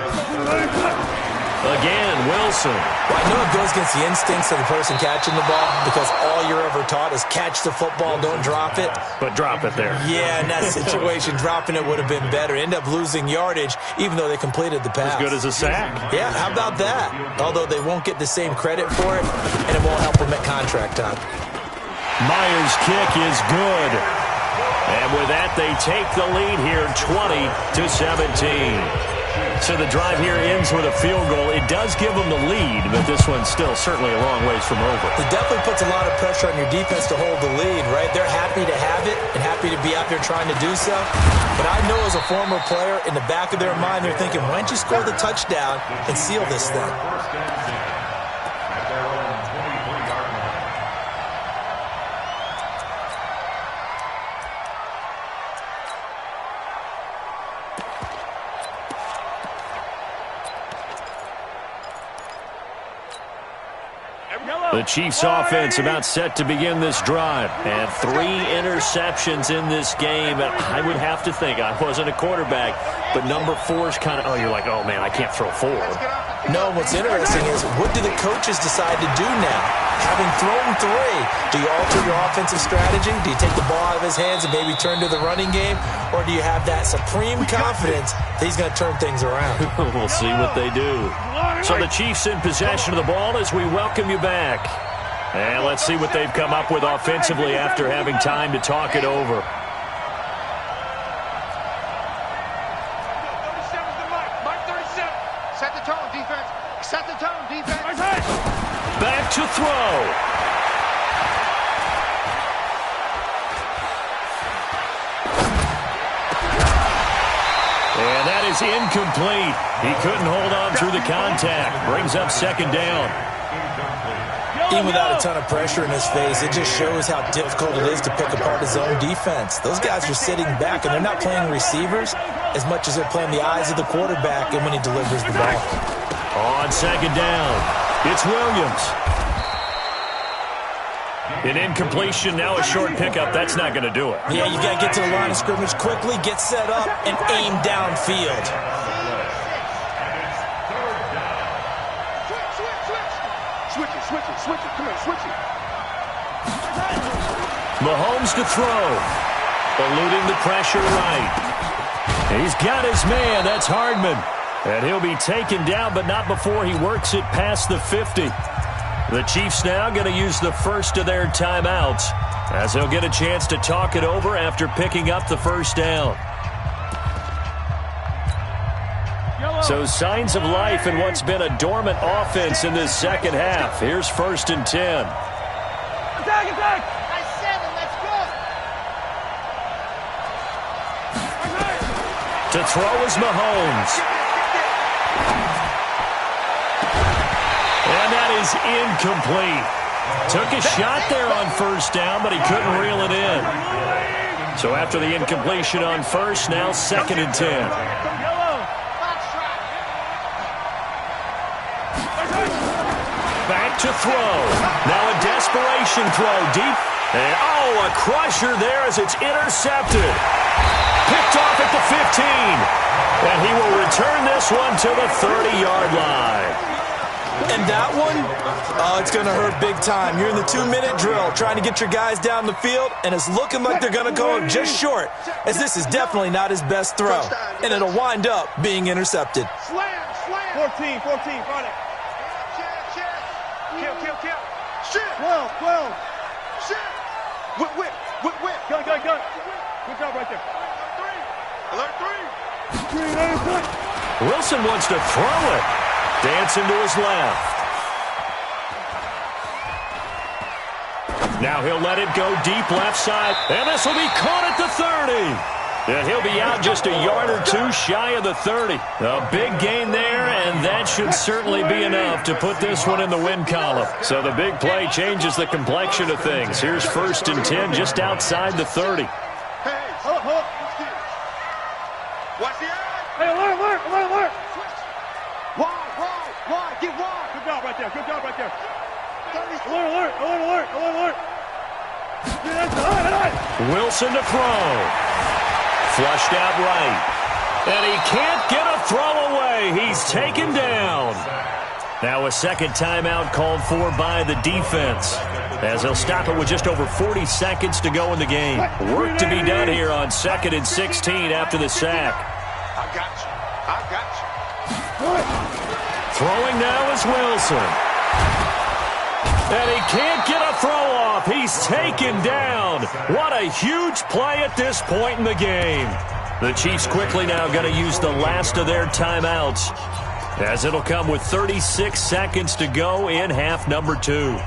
S6: Again, Wilson.
S7: Well, I know it goes against the instincts of the person catching the ball because all you're ever taught is catch the football, don't drop it.
S6: But drop it there.
S7: Yeah, in that situation, dropping it would have been better. End up losing yardage even though they completed the pass.
S6: As good as a sack.
S7: Yeah, how about that? Although they won't get the same credit for it, and it won't help them at contract time.
S6: Myers' kick is good. And with that, they take the lead here 20-17. So the drive here ends with a field goal. It does give them the lead, but this one's still certainly a long ways from over.
S7: It definitely puts a lot of pressure on your defense to hold the lead, right? They're happy to have it and happy to be out there trying to do so. But I know as a former player, in the back of their mind, they're thinking, why don't you score the touchdown and seal this thing?
S6: The Chiefs offense about set to begin this drive. And 3 interceptions in this game. And I would have to think, I wasn't a quarterback, but number 4 is kind of, you're like, oh man, I can't throw 4.
S7: No, what's interesting is what do the coaches decide to do now? Having thrown 3, do you alter your offensive strategy? Do you take the ball out of his hands and maybe turn to the running game? Or do you have that supreme confidence that he's going to turn things around?
S6: We'll see what they do. So the Chiefs in possession of the ball as we welcome you back. And let's see what they've come up with offensively after having time to talk it over.
S8: 37's the mic. Mic 37. Set the tone, defense. Set the tone, defense.
S6: Back to throw. And that is incomplete. He couldn't hold on through the contact. Brings up second down.
S7: Even without a ton of pressure in his face, it just shows how difficult it is to pick apart his own defense. Those guys are sitting back, and they're not playing receivers as much as they're playing the eyes of the quarterback and when he delivers the ball.
S6: On second down, it's Williams. An incompletion, now a short pickup. That's not going to do it.
S7: Yeah, you got to get to the line of scrimmage quickly, get set up, and aim downfield.
S8: Switch it. Come on, switch it.
S6: Mahomes to throw. Eluding the pressure right. He's got his man. That's Hardman. And he'll be taken down, but not before he works it past the 50. The Chiefs now going to use the first of their timeouts as they'll get a chance to talk it over after picking up the first down. So signs of life in what's been a dormant offense in this second half. Here's 1st and 10.
S8: Attack! Nice 7, let's go!
S6: To throw is Mahomes. And that is incomplete. Took a shot there on first down, but he couldn't reel it in. So after the incompletion on first, now 2nd and 10. Back to throw. Now a desperation throw deep. And a crusher there as it's intercepted. Picked off at the 15. And he will return this one to the 30-yard line.
S7: And that one, it's going to hurt big time. You're in the 2-minute drill trying to get your guys down the field, and it's looking like they're going to go just short, as this is definitely not his best throw. And it'll wind up being intercepted.
S8: Slam. 14, run it. Kill. Shit. 12. Shit. Whip. Gun. Good job right there. Alert 3.
S6: Wilson wants to throw it. Dancing to his left. Now he'll let it go deep left side. And this will be caught at the 30. And he'll be out just a yard or two shy of the 30. A big gain there, and that should certainly be enough to put this one in the win column. So the big play changes the complexion of things. Here's 1st and 10 just outside the 30.
S8: Hey, hold. Watch the eye. Hey, alert. Wide. Get wide. Good job right there. Alert.
S6: Wilson to throw. Flushed out right. And he can't get a throw away. He's taken down. Now a second timeout called for by the defense, as they'll stop it with just over 40 seconds to go in the game. Work to be done here on 2nd and 16 after the sack.
S8: I got you.
S6: Throwing now is Wilson. And he can't get a throw off. He's taken down. What a huge play at this point in the game. The Chiefs quickly now going to use the last of their timeouts, as it'll come with 36 seconds to go in half number 2.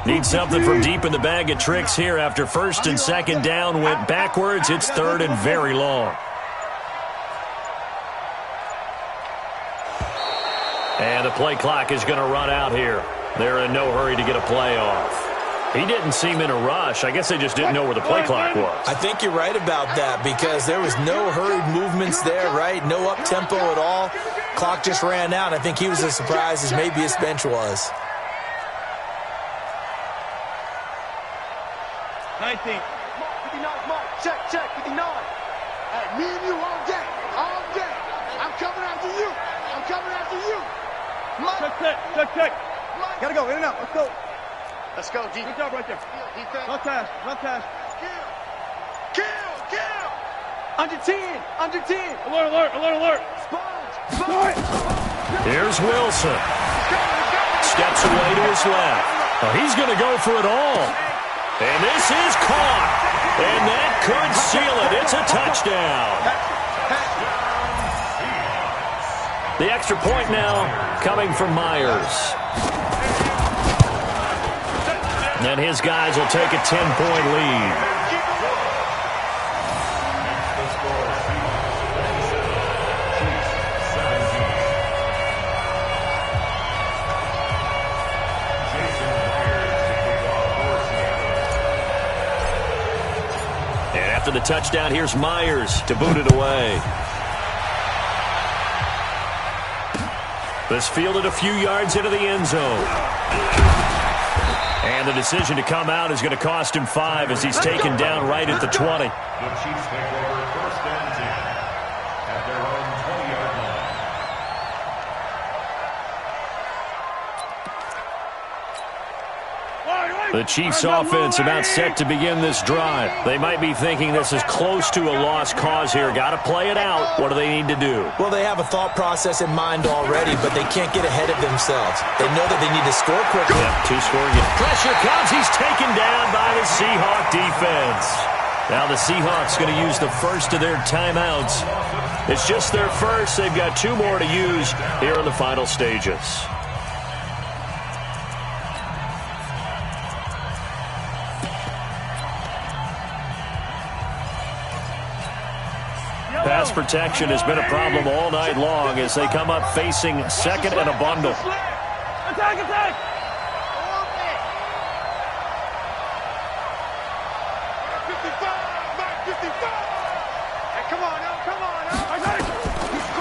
S6: Need something from deep in the bag of tricks here after 1st and 2nd down went backwards. It's 3rd and very long. And the play clock is going to run out here. They're in no hurry to get a play off. He didn't seem in a rush. I guess they just didn't know where the play clock was.
S7: I think you're right about that, because there was no hurried movements there, right? No up-tempo at all. Clock just ran out. I think he was as surprised as maybe his bench was.
S8: 19. 59, Mark. Check. 59. Hey, me and you all day. All day. I'm coming after you. I'm coming after you.
S9: Check. Gotta go, in and out. Let's go.
S8: Let's go, D.
S9: Good job right there.
S8: Defense.
S9: Not pass.
S8: Kill.
S9: Under 10. Alert. Sponge.
S6: Here's Wilson. Steps away to his left. Oh, he's going to go for it all. And this is caught. And that could seal it. It's a touchdown. The extra point now coming from Myers. And his guys will take a 10-point lead. And after the touchdown, here's Myers to boot it away. This fielded a few yards into the end zone. And the decision to come out is going to cost him 5 as he's taken down right at the 20.
S11: The Chiefs take over first and 10 at their own 20-yard line.
S6: The Chiefs offense about set to begin this drive. They might be thinking this is close to a lost cause here. Got to play it out. What do they need to do?
S7: Well, they have a thought process in mind already, but they can't get ahead of themselves. They know that they need to score quickly.
S6: Yep, 2 scoring. Pressure comes. He's taken down by the Seahawk defense. Now the Seahawks going to use the first of their timeouts. It's just their first. They've got 2 more to use here in the final stages. Pass protection has been a problem all night long as they come up facing second and a bundle.
S9: Attack!
S8: Hey, come on now.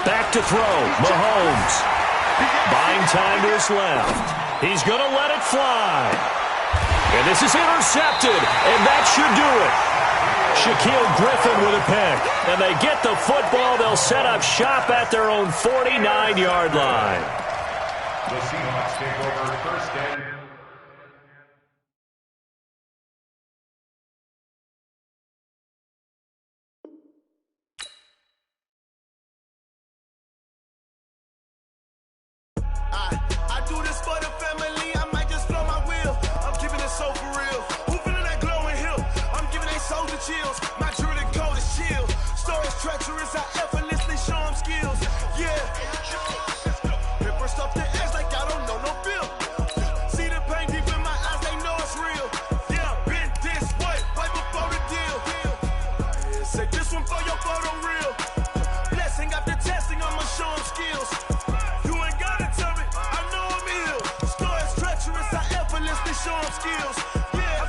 S6: Back to throw. Mahomes. Buying time to his left. He's going to let it fly. And this is intercepted, and that should do it. Shaquille Griffin with a pick. And they get the football. They'll set up shop at their own 49-yard line.
S11: The Seahawks take over first and
S5: I do this for the family. I might just blow my wheel. I'm keeping it so for real. Who feeling that glowing hill? I'm giving they soldier chills. My jewelry code is chill. Stories treacherous. I effortlessly show them skills. Yeah. Paper stuff the edge like I don't know no bill. See the pain deep in my eyes. They know it's real. Yeah, been this way before the deal. Say this one for your photo real. Blessing after testing. I'ma show them skills. Show them skills. Yeah,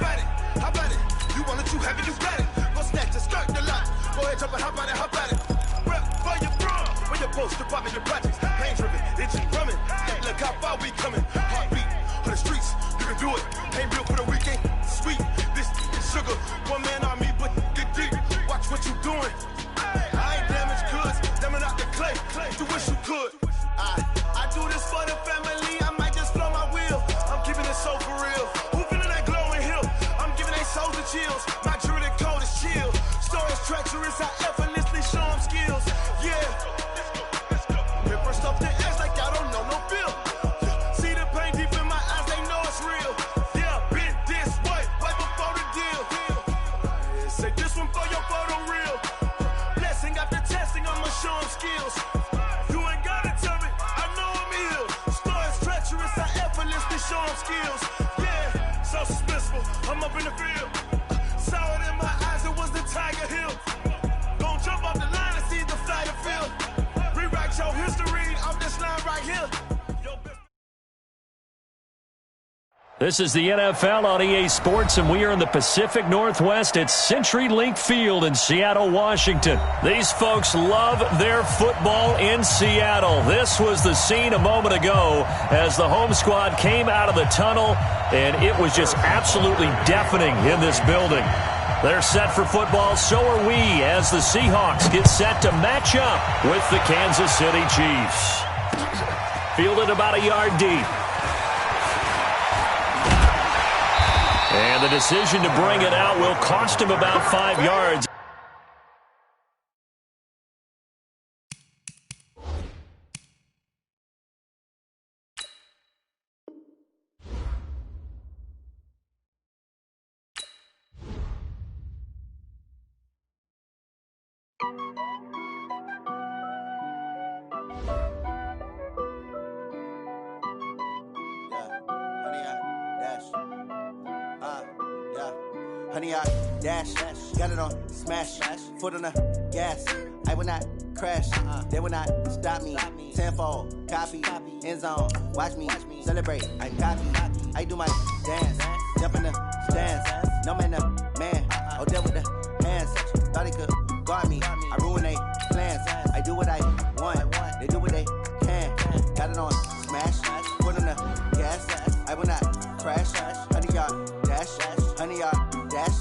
S5: how about it? You want it, you have it, you got it. Go snatch the skirt, the lot. Go ahead, jump it, how about it? Rep for your bro. When you're post, department, your projects. Pain driven, engine drumming. Hey, look how far we coming. Heartbeat on the streets, you can do it. Ain't built for the weekend. Sweet, this is sugar. One man army, but get deep. Watch what you doing. I ain't damaged goods, damn out the clay. You wish you could. I do this for the family. I might just blow my wheel. I'm keeping it so for real. Who feeling that glowing hill? I'm giving they soldier chills. My jewelry code is chill. Stories treacherous. I effortlessly show them skills. Yeah. Paper stuff the edge like I don't know no bill. See the pain deep in my eyes. They know it's real. Yeah, been this way before the deal. Say this one for your photo real. Blessing after testing. I'ma show them skills. You ain't gotta tell me. I know I'm ill. Stories treacherous. I effortlessly show them skills. Yeah, so suspenseful. I'm up in the field. Saw it in my eyes. It was the Tiger Hill. Don't jump off the line and see the flight of field. Rewrite your history off this line right here.
S6: This is the NFL on EA Sports, and we are in the Pacific Northwest at CenturyLink Field in Seattle, Washington. These folks love their football in Seattle. This was the scene a moment ago as the home squad came out of the tunnel, and it was just absolutely deafening in this building. They're set for football, so are we, as the Seahawks get set to match up with the Kansas City Chiefs. Fielded about a yard deep. And the decision to bring it out will cost him about 5 yards.
S3: Honey, I dash, got it on, smash, foot on the gas. I will not crash, they will not stop me. Tenfold, copy, end zone, watch me celebrate. I'm cocky, I do my dance, jump in the stands. No man, the man, oh, deal with the hands. Thought he could guard me, I ruin they plans. I do what I want, they do what they can. Got it on, smash, foot on the gas. I will not crash, honey, y'all dash, honey, y'all dash,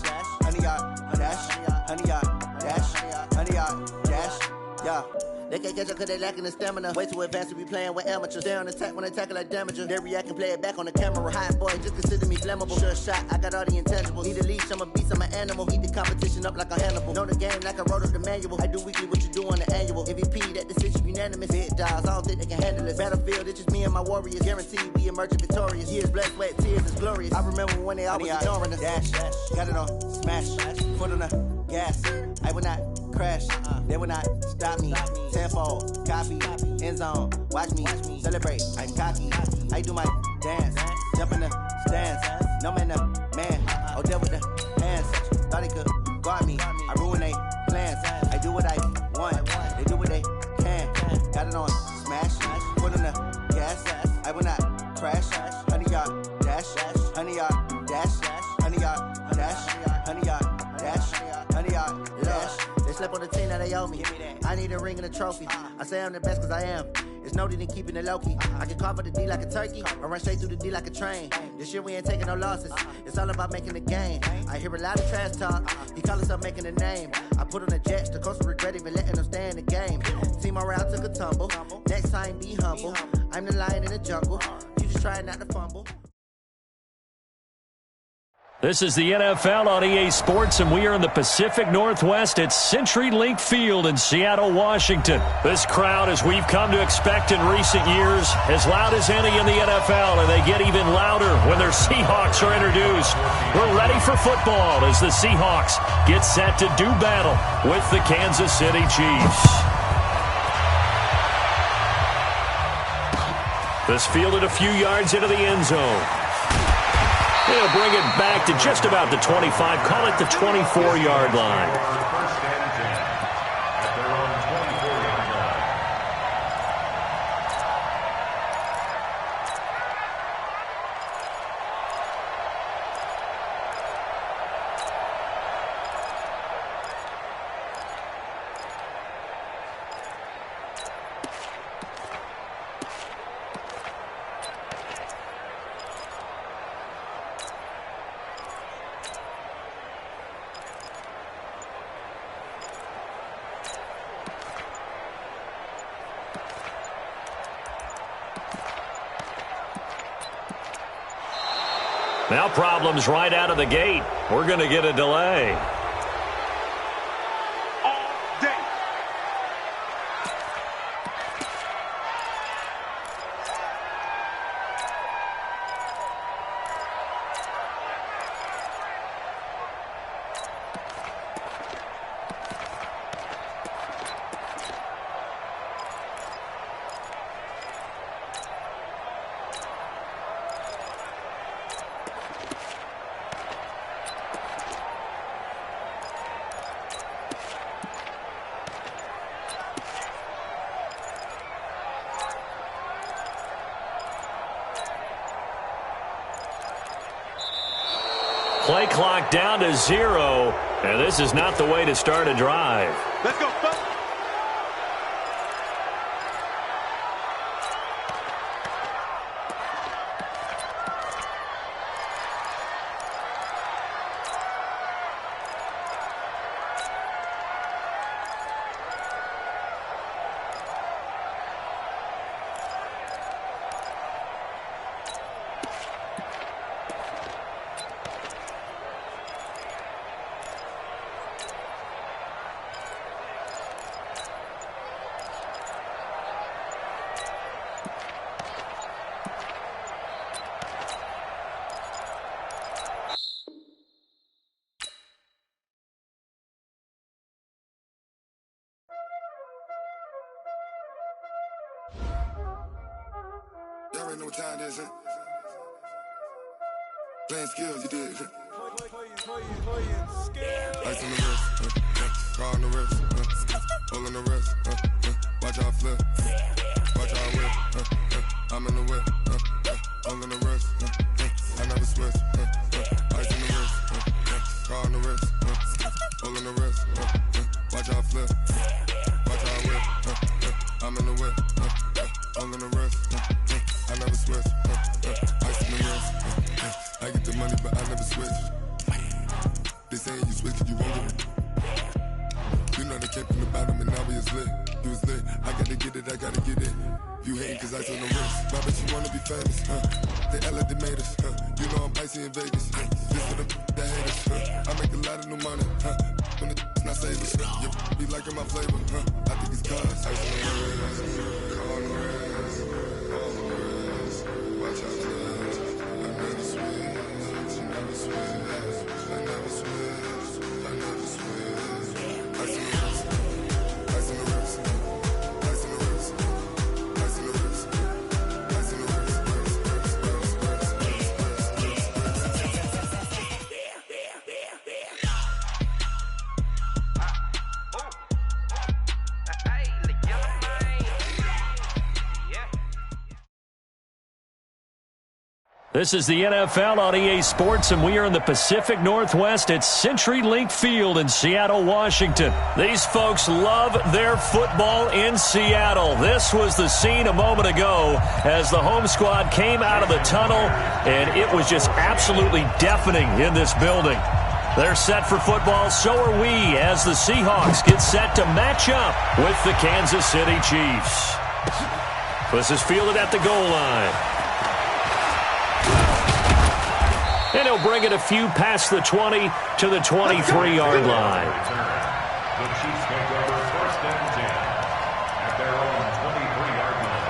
S3: honey, y'all dash, honey, y'all dash, honey, y'all dash, yeah. They can't catch up cause they lacking the stamina. Way too advanced to be playing with amateurs. They on attack when they tackle like damager. They react and play it back on the camera. Hot boy, just consider me flammable. Sure shot, I got all the intangibles. Need a leash, I'm a beast, I'm an animal. Heat the competition up like a Hannibal. Know the game like I wrote up the manual. I do weekly what you do on the annual. MVP, that decision unanimous. Big dogs, I don't think they can handle it. Battlefield, it's just me and my warriors. Guaranteed we emerging victorious. Years, blood, sweat, tears, it's glorious. I remember when they always ignoring us. Dash, got it on, smash, foot on the gas. I will not crash, they will not stop me. Tenfold, copy, end zone, watch me celebrate. I'm cocky, I do my dance, jump in the stands. No man, the man, oh, deal with the hands. Thought he could guard me, I ruin they plans. I do what I want, they do what they can. Got it on, smash, foot on the gas. I will not crash, honey, y'all dash, honey, y'all dash, honey, y'all dash, honey, y'all dash, honey, y'all dash. They slept on the team that they owe me. I need a ring and a trophy. I say I'm the best cause I am. It's no need in keeping it low-key. I can carve for the D like a turkey, or run straight through the D like a train. This year we ain't taking no losses. It's all about making the game. I hear a lot of trash talk. He call himself making a name. I put on the Jets. The coach will regret even letting them stay in the game. Team morale took a tumble. Next time be humble. I'm the lion in the jungle. You just try not to fumble.
S6: This is the NFL on EA Sports, and we are in the Pacific Northwest at CenturyLink Field in Seattle, Washington. This crowd, as we've come to expect in recent years, as loud as any in the NFL, and they get even louder when their Seahawks are introduced. We're ready for football as the Seahawks get set to do battle with the Kansas City Chiefs. This fielded a few yards into the end zone. They'll bring it back to just about the 25, call it the 24-yard line.
S11: First and 10 at their own 24-yard line.
S6: Now problems right out of the gate. We're going to get a delay.
S9: All day.
S6: Play clock down to 0, and this is not the way to start a drive.
S9: Let's go, folks.
S12: know what time it is, huh? Playing skills, you did. Ice on the wrist, car on the wrist, hole on the wrist, watch how I flip, watch how I whip, I'm in the whip, hole on the wrist, I never switch, ice on the wrist, car on the wrist, hole on the wrist, watch how I flip, watch how I whip, I'm in the whip, hole on the wrist, I never switch, ice on the wrist, I get the money but I never switch. They saying you switch cause you won't get it. You know they came from the bottom and now we is lit. You was lit, I gotta get it, I gotta get it. You hating cause I told the wrist. Why bet you wanna be famous, They act like they made us, You know I'm icy in Vegas, This for the that hate us, I make a lot of new money, When it's not savers, You be liking my flavor, I think it's cause ice on the wrist, car on the wrist, all on the wrist, watch out flash, I never switch, you never switch. I never switch, I never switch. Ice in the wrist, ice in the wrist, ice in the wrist, ice in the wrist, ice in the wrist,
S6: This is the NFL on EA Sports, and we are in the Pacific Northwest at CenturyLink Field in Seattle, Washington. These folks love their football in Seattle. This was the scene a moment ago as the home squad came out of the tunnel, and it was just absolutely deafening in this building. They're set for football, so are we, as the Seahawks get set to match up with the Kansas City Chiefs. This is fielded at the goal line. And he'll bring it a few past the 20 to the 23-yard line.
S11: The Chiefs take over 1st and 10 at their own 23-yard line.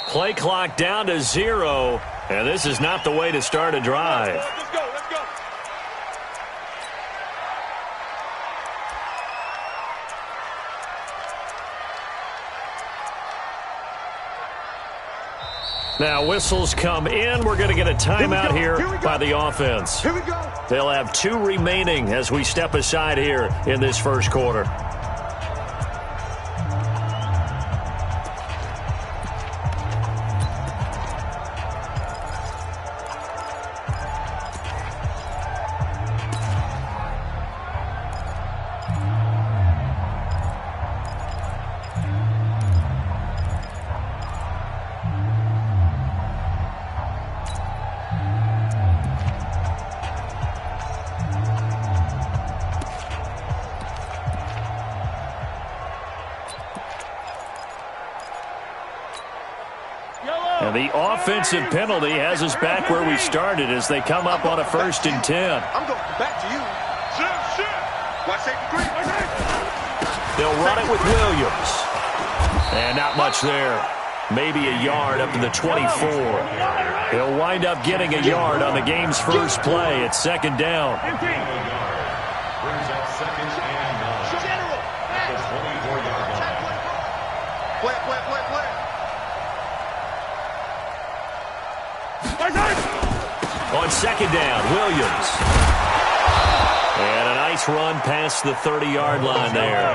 S6: Play clock down to 0, and this is not the way to start a drive.
S9: Let's go, let's go.
S6: Now whistles come in. We're going to get a timeout here by the offense.
S9: Here we go.
S6: They'll have 2 remaining as we step aside here in this first quarter. And the offensive penalty has us back where we started as they come up on a 1st and 10.
S9: I'm going back to you. Watch safety green.
S6: They'll run it with Williams. And not much there. Maybe a yard up to the 24. He'll wind up getting a yard on the game's first play at 2nd down.
S11: Brings up 2nd and 9 at the 24-yard line.
S9: Play.
S6: On 2nd down, Williams. And a nice run past the 30-yard line there.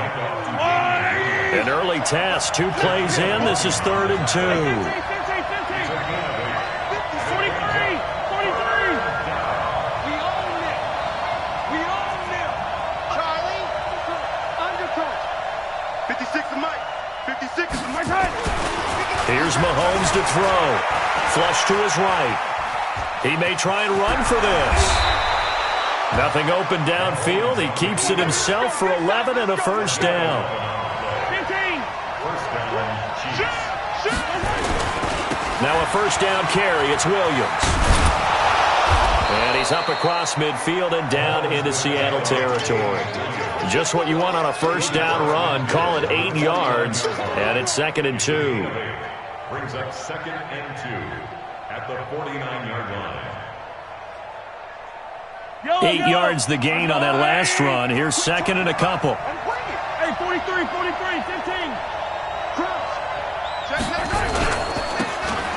S6: An early test, 2 plays in. This is 3rd and 2.
S9: 43. We own them. Charlie, undercoat. 56 is Mike. 56 is Mike.
S6: Here's Mahomes to throw. Flush to his right. He may try and run for this. Nothing open downfield. He keeps it himself for 11 and a 1st down.
S9: 15.
S6: Now a first down carry. It's Williams. And he's up across midfield and down into Seattle territory. Just what you want on a first down run. Call it 8 yards, and it's 2nd and 2.
S11: Brings up 2nd and 2 at the 49-yard line.
S6: 8 yards the gain on that last run. Here's 2nd and a couple.
S9: Hey, 43, 15.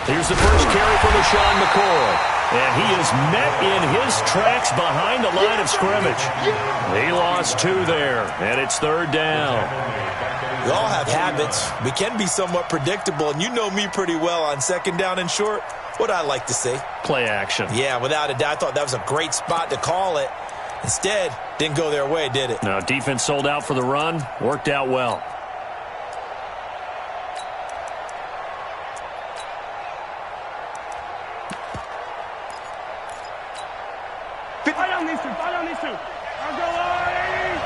S6: Here's the first carry for LaShawn McCoy. And he is met in his tracks behind the line of scrimmage. He lost 2 there, and it's 3rd down.
S10: We all have habits. We can be somewhat predictable, and you know me pretty well on 2nd down and short. What I like to say?
S6: Play action.
S10: Yeah, without a doubt. I thought that was a great spot to call it. Instead, didn't go their way, did it?
S6: No, defense sold out for the run. Worked out well.
S9: Fight on these two. I'll go on, 80.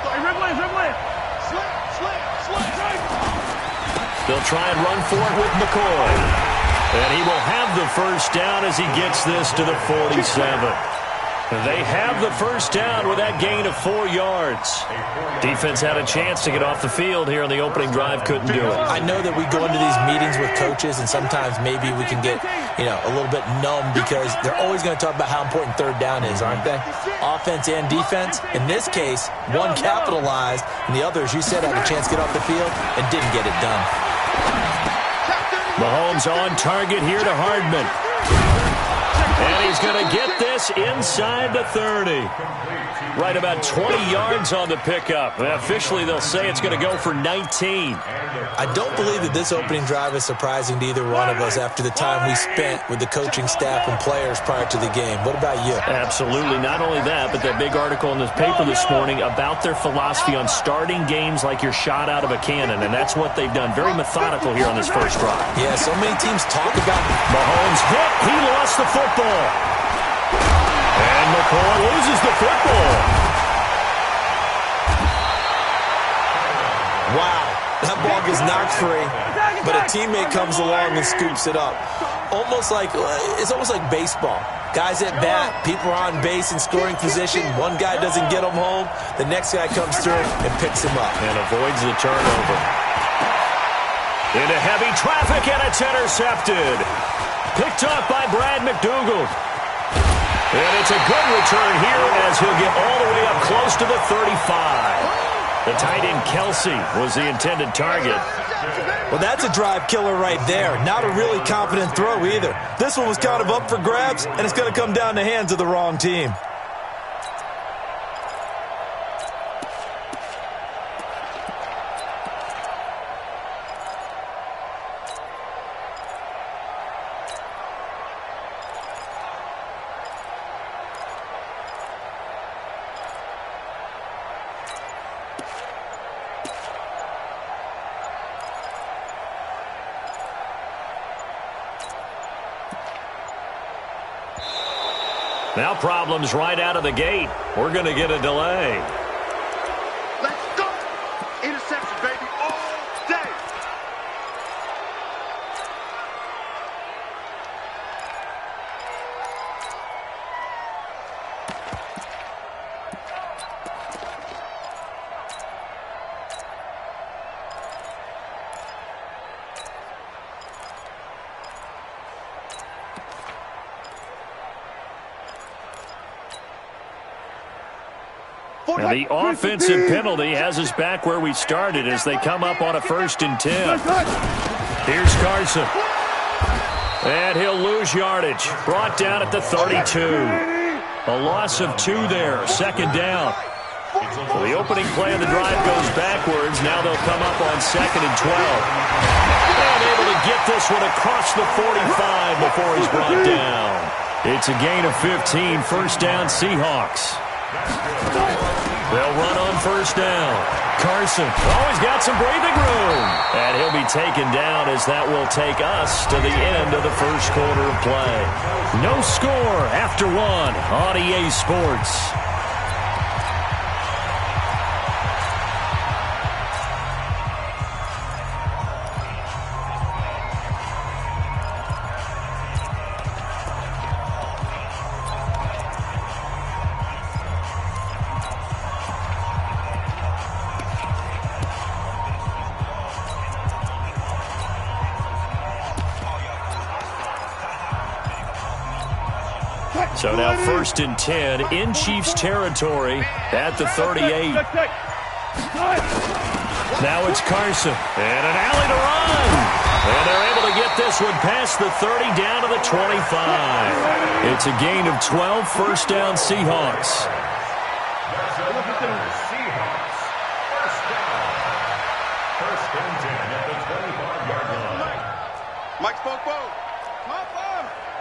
S9: Hey, Ripley. Slam.
S6: They'll try and run for it with McCoy. And he will have the first down as he gets this to the 47. They have the first down with that gain of 4 yards. Defense had a chance to get off the field here on the opening drive, couldn't do it.
S10: I know that we go into these meetings with coaches, and sometimes maybe we can get, a little bit numb because they're always going to talk about how important 3rd down is, aren't they? Offense and defense. In this case, one capitalized, and the other, as you said, had a chance to get off the field and didn't get it done.
S6: Mahomes on target here to Hardman. And he's going to get this inside the 30. Right about 20 yards on the pickup. Officially, they'll say it's going to go for 19.
S10: I don't believe that this opening drive is surprising to either one of us after the time we spent with the coaching staff and players prior to the game. What about you?
S6: Absolutely. Not only that, but that big article in the paper this morning about their philosophy on starting games like you're shot out of a cannon, and that's what they've done. Very methodical here on this first drive.
S10: Yeah, so many teams talk about
S6: Mahomes hit. He lost the football. And McCoy loses the football.
S10: Wow, that ball gets knocked free, but a teammate comes along and scoops it up. It's almost like baseball. Guys at bat, people are on base in scoring position. One guy doesn't get him home. The next guy comes through and picks him up.
S6: And avoids the turnover. Into heavy traffic, and it's intercepted. Picked up by Brad McDougald. And it's a good return here as he'll get all the way up close to the 35. The tight end Kelsey was the intended target.
S10: Well, that's a drive killer right there. Not a really confident throw either. This one was kind of up for grabs, and it's going to come down the hands of the wrong team.
S6: Now problems right out of the gate. We're going to get a delay.
S8: Let's go. Interception, baby, all day.
S6: Now the offensive penalty has us back where we started as they come up on a 1st and 10. Here's Carson. And he'll lose yardage. Brought down at the 32. A loss of 2 there. 2nd down. Well, the opening play of the drive goes backwards. Now they'll come up on 2nd and 12. And able to get this one across the 45 before he's brought down. It's a gain of 15. 1st down Seahawks. They'll run on 1st down. Carson always got some breathing room. And he'll be taken down as that will take us to the end of the 1st quarter of play. No score after 1 on EA Sports. So now 1st and 10 in Chiefs territory at the 38. Now it's Carson. And an alley to run. And they're able to get this one past the 30 down to the 25. It's a gain of 12, first down Seahawks.
S11: Seahawks. First down. 1st and 10 at the 25-yard line.
S8: Mike Spoke.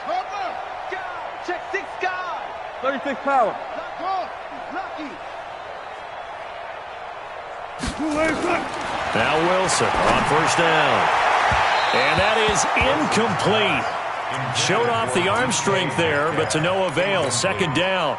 S8: Smoker.
S9: Check 6 guys.
S13: 36 power.
S8: Knock off. Lucky.
S6: Now Wilson on 1st down. And that is incomplete. Showed off the arm strength there, but to no avail. 2nd down.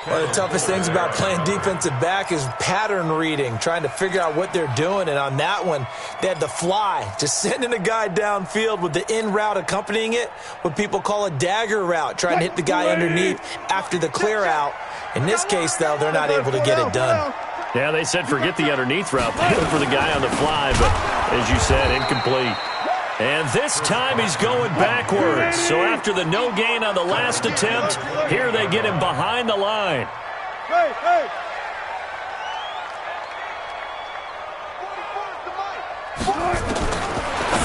S7: One of the toughest things about playing defensive back is pattern reading, trying to figure out what they're doing. And on that one, they had to fly, just sending a guy downfield with the in route accompanying it, what people call a dagger route, trying to hit the guy underneath after the clear out. In this case, though, they're not able to get it done.
S6: Yeah, they said forget the underneath route. They look for the guy on the fly, but as you said, incomplete. And this time he's going backwards. So after the no gain on the last attempt, here they get him behind the line.
S8: Hey.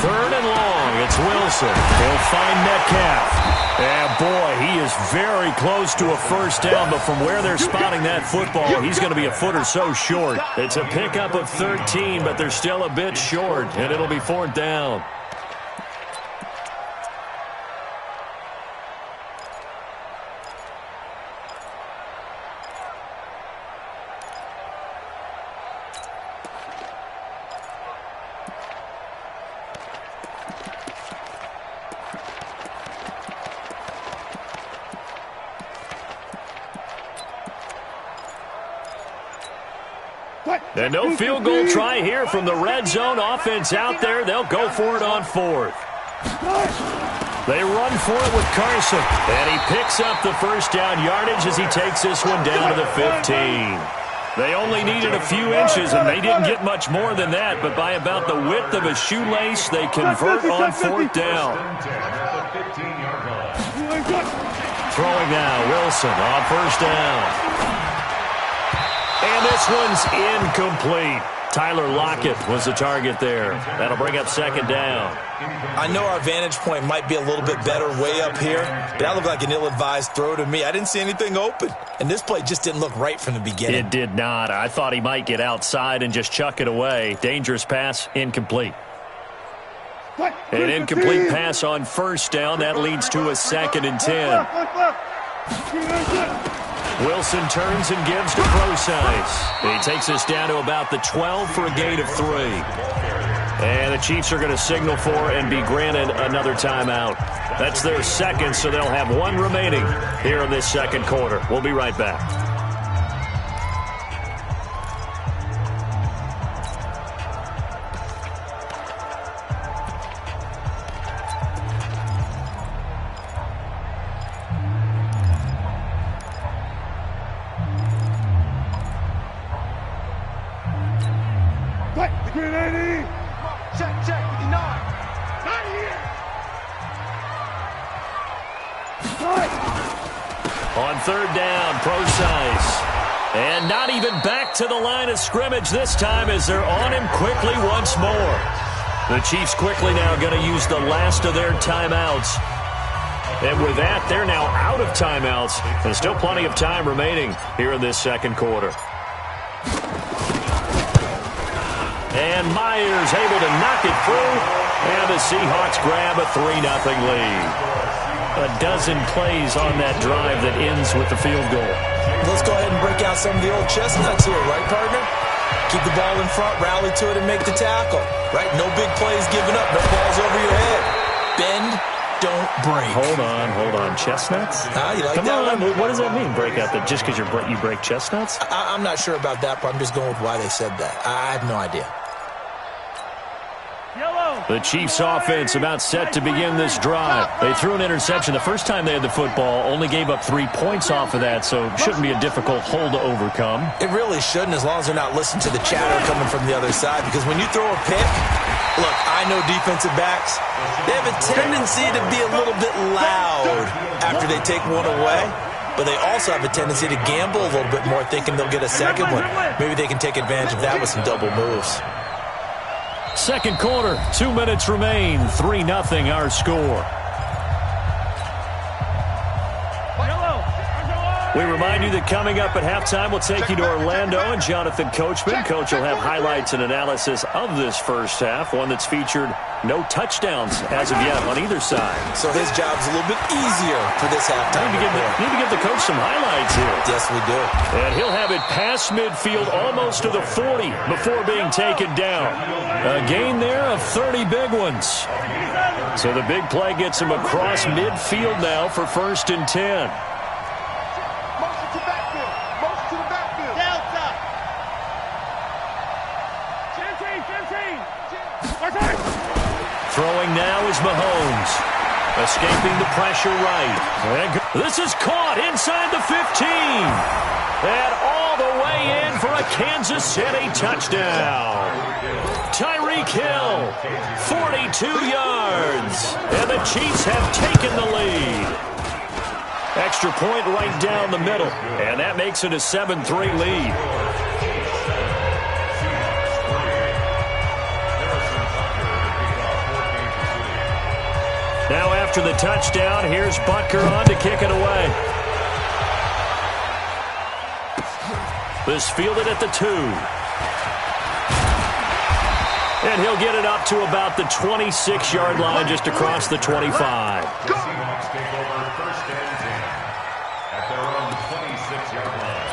S6: 3rd and long. It's Wilson. He'll find Metcalf. And boy, he is very close to a first down, but from where they're spotting that football, he's going to be a foot or so short. It's a pickup of 13, but they're still a bit short, and it'll be 4th down. And no field goal try here from the red zone offense out there. They'll go for it on 4th. They run for it with Carson. And he picks up the first down yardage as he takes this one down to the 15. They only needed a few inches, and they didn't get much more than that. But by about the width of a shoelace, they convert on 4th down. Throwing now, Wilson on 1st down. And this one's incomplete. Tyler Lockett was the target there. That'll bring up 2nd down.
S7: I know our vantage point might be a little bit better way up here, but that looked like an ill-advised throw to me. I didn't see anything open, and this play just didn't look right from the beginning.
S6: It did not. I thought he might get outside and just chuck it away. Dangerous pass, incomplete. An incomplete pass on 1st down. That leads to a 2nd and 10. Wilson turns and gives to Procise. He takes us down to about the 12 for a gain of 3. And the Chiefs are going to signal for and be granted another timeout. That's their 2nd, so they'll have 1 remaining here in this 2nd quarter. We'll be right back.
S9: Check, 59. Not here.
S6: On 3rd down, Procise. And not even back to the line of scrimmage this time as they're on him quickly once more. The Chiefs quickly now going to use the last of their timeouts. And with that, they're now out of timeouts. There's still plenty of time remaining here in this 2nd quarter. And Myers able to knock it through. And the Seahawks grab a 3-0 lead. A dozen plays on that drive that ends with the field goal.
S7: Let's go ahead and break out some of the old chestnuts here, right, partner? Keep the ball in front, rally to it, and make the tackle. Right? No big plays given up. No balls over your head. Bend, don't break.
S6: Hold on. Chestnuts?
S7: You like
S6: Come
S7: that
S6: on.
S7: one?
S6: What does that mean, break out? Just because you break chestnuts?
S7: I'm not sure about that, but I'm just going with why they said that. I have no idea.
S6: The Chiefs offense about set to begin this drive. They threw an interception the first time they had the football, only gave up 3 points off of that, so it shouldn't be a difficult hole to overcome.
S7: It really shouldn't, as long as they're not listening to the chatter coming from the other side, because when you throw a pick, Look, I know defensive backs, they have a tendency to be a little bit loud after they take one away, but they also have a tendency to gamble a little bit more, thinking they'll get a second one. Maybe they can take advantage of that with some double moves.
S6: Second quarter, 2 minutes remain, 3-0 our score. We remind you that coming up at halftime, we'll take you to Orlando and Jonathan Coachman. Coach will have highlights and analysis of this first half, one that's featured no touchdowns as of yet on either side.
S7: So his job's a little bit easier for this halftime.
S6: Need to give the coach some highlights here.
S7: Yes, we do.
S6: And he'll have it past midfield almost to the 40 before being taken down. A gain there of 30 big ones. So the big play gets him across midfield now for 1st and 10. Throwing now is Mahomes. Escaping the pressure right. And this is caught inside the 15. And all the way in for a Kansas City touchdown. Tyreek Hill, 42 yards. And the Chiefs have taken the lead. Extra point right down the middle. And that makes it a 7-3 lead. Now after the touchdown, here's Butker on to kick it away. This fielded at the 2. And he'll get it up to about the 26-yard line, just across the 25.
S11: Seahawks take over 1st and 10 at their own 26-yard line.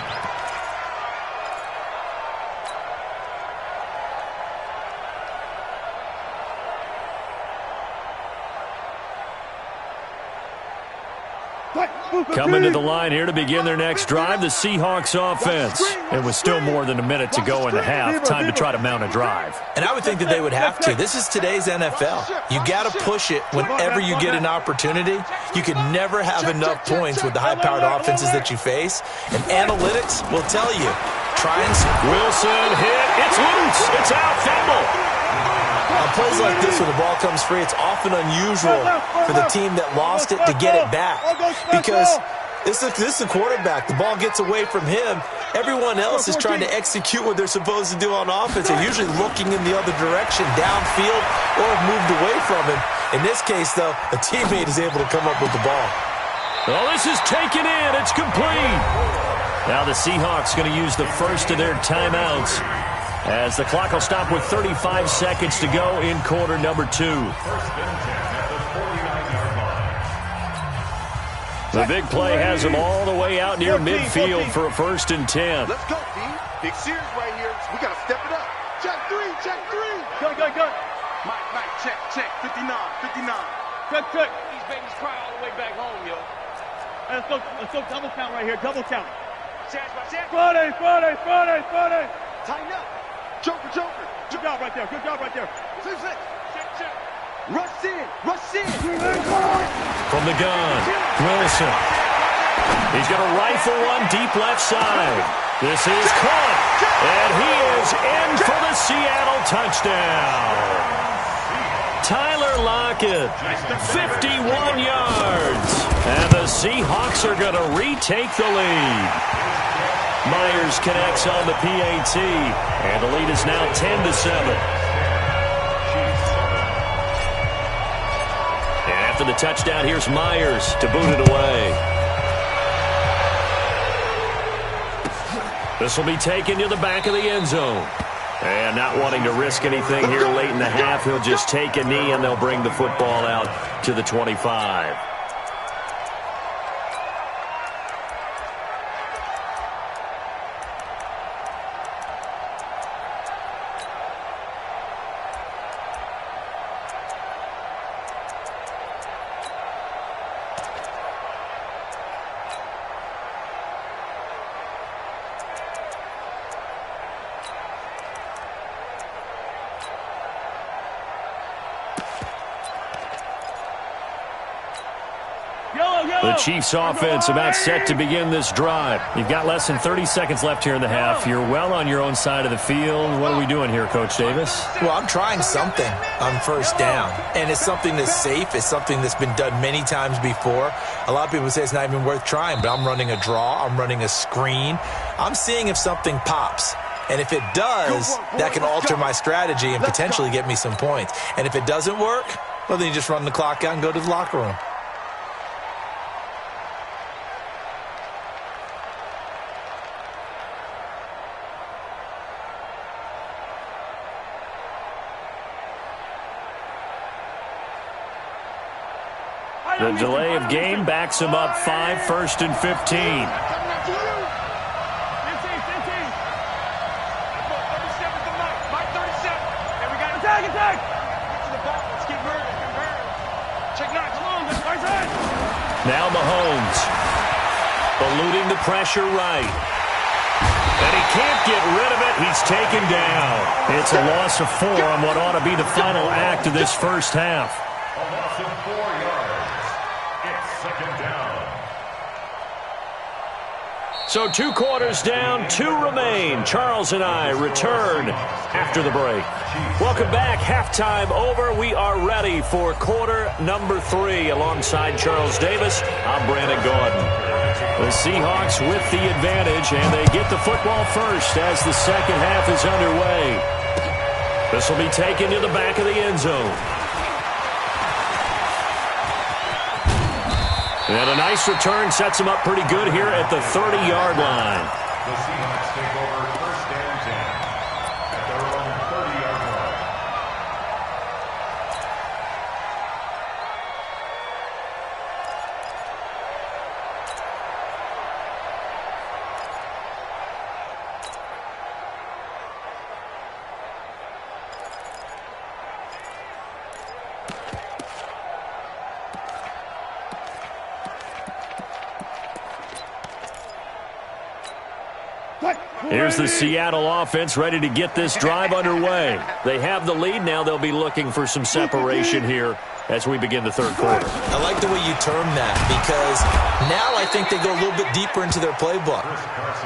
S6: Coming to the line here to begin their next drive, the Seahawks offense. It was still more than a minute to go in the half. Time to try to mount a drive.
S7: And I would think that they would have to. This is today's NFL. You got to push it whenever you get an opportunity. You can never have enough points with the high-powered offenses that you face. And analytics will tell you. Try and
S6: Wilson hit. It's loose. It's out. Fumble.
S7: On plays like this where the ball comes free, it's often unusual for the team that lost it to get it back. Because this is the quarterback. The ball gets away from him. Everyone else is trying to execute what they're supposed to do on offense. They're usually looking in the other direction, downfield, or have moved away from him. In this case, though, a teammate is able to come up with the ball.
S6: Oh, this is taken in. It's complete. Now the Seahawks going to use the first of their timeouts, as the clock will stop with 35 seconds to go in quarter number 2. The big play has them all the way out near midfield for a 1st and 10.
S8: Let's go, D. Big series right here. We got to step it up. Check 3, check 3. Go. Mike, check, 59. Check.
S9: These babies cry all the way back home, yo. Let's go double count right here, double count. Friday.
S8: Tighten up. Joker.
S9: Good job right there.
S8: Check. Rush in.
S6: From the gun, Wilson. He's going to rifle one deep left side. This is caught. And he is in for the Seattle touchdown. Tyler Lockett, 51 yards. And the Seahawks are going to retake the lead. Myers connects on the PAT, and the lead is now 10-7. And after the touchdown, here's Myers to boot it away. This will be taken to the back of the end zone. And not wanting to risk anything here late in the half, he'll just take a knee, and they'll bring the football out to the 25. Chiefs offense about set to begin this drive. You've got less than 30 seconds left here in the half. You're well on your own side of the field. What are we doing here, Coach Davis?
S7: Well, I'm trying something on first down, and it's something that's safe. It's something that's been done many times before. A lot of people say it's not even worth trying, but I'm running a draw. I'm running a screen. I'm seeing if something pops. And if it does, that can alter my strategy and potentially get me some points. And if it doesn't work, well, then you just run the clock out and go to the locker room.
S6: The delay of game backs him up 5, 1st and 15. Now Mahomes, eluding the pressure right. And he can't get rid of it. He's taken down. It's a loss of 4 on what ought to be the final act of this first half.
S11: A loss of 4 yards. It's 2nd down.
S6: So 2 quarters down, 2 remain. Charles and I return after the break. Welcome back. Halftime over. We are ready for quarter number 3. Alongside Charles Davis, I'm Brandon Gordon. The Seahawks with the advantage, and they get the football first as the second half is underway. This will be taken to the back of the end zone. And a nice return sets him up pretty good here at the 30-yard line.
S11: The Seahawks take over 1st and 10 at their own 30-yard line.
S6: Here's the Seattle offense ready to get this drive underway. They have the lead. Now they'll be looking for some separation here as we begin the third quarter.
S7: I like the way you term that, because now I think they go a little bit deeper into their playbook.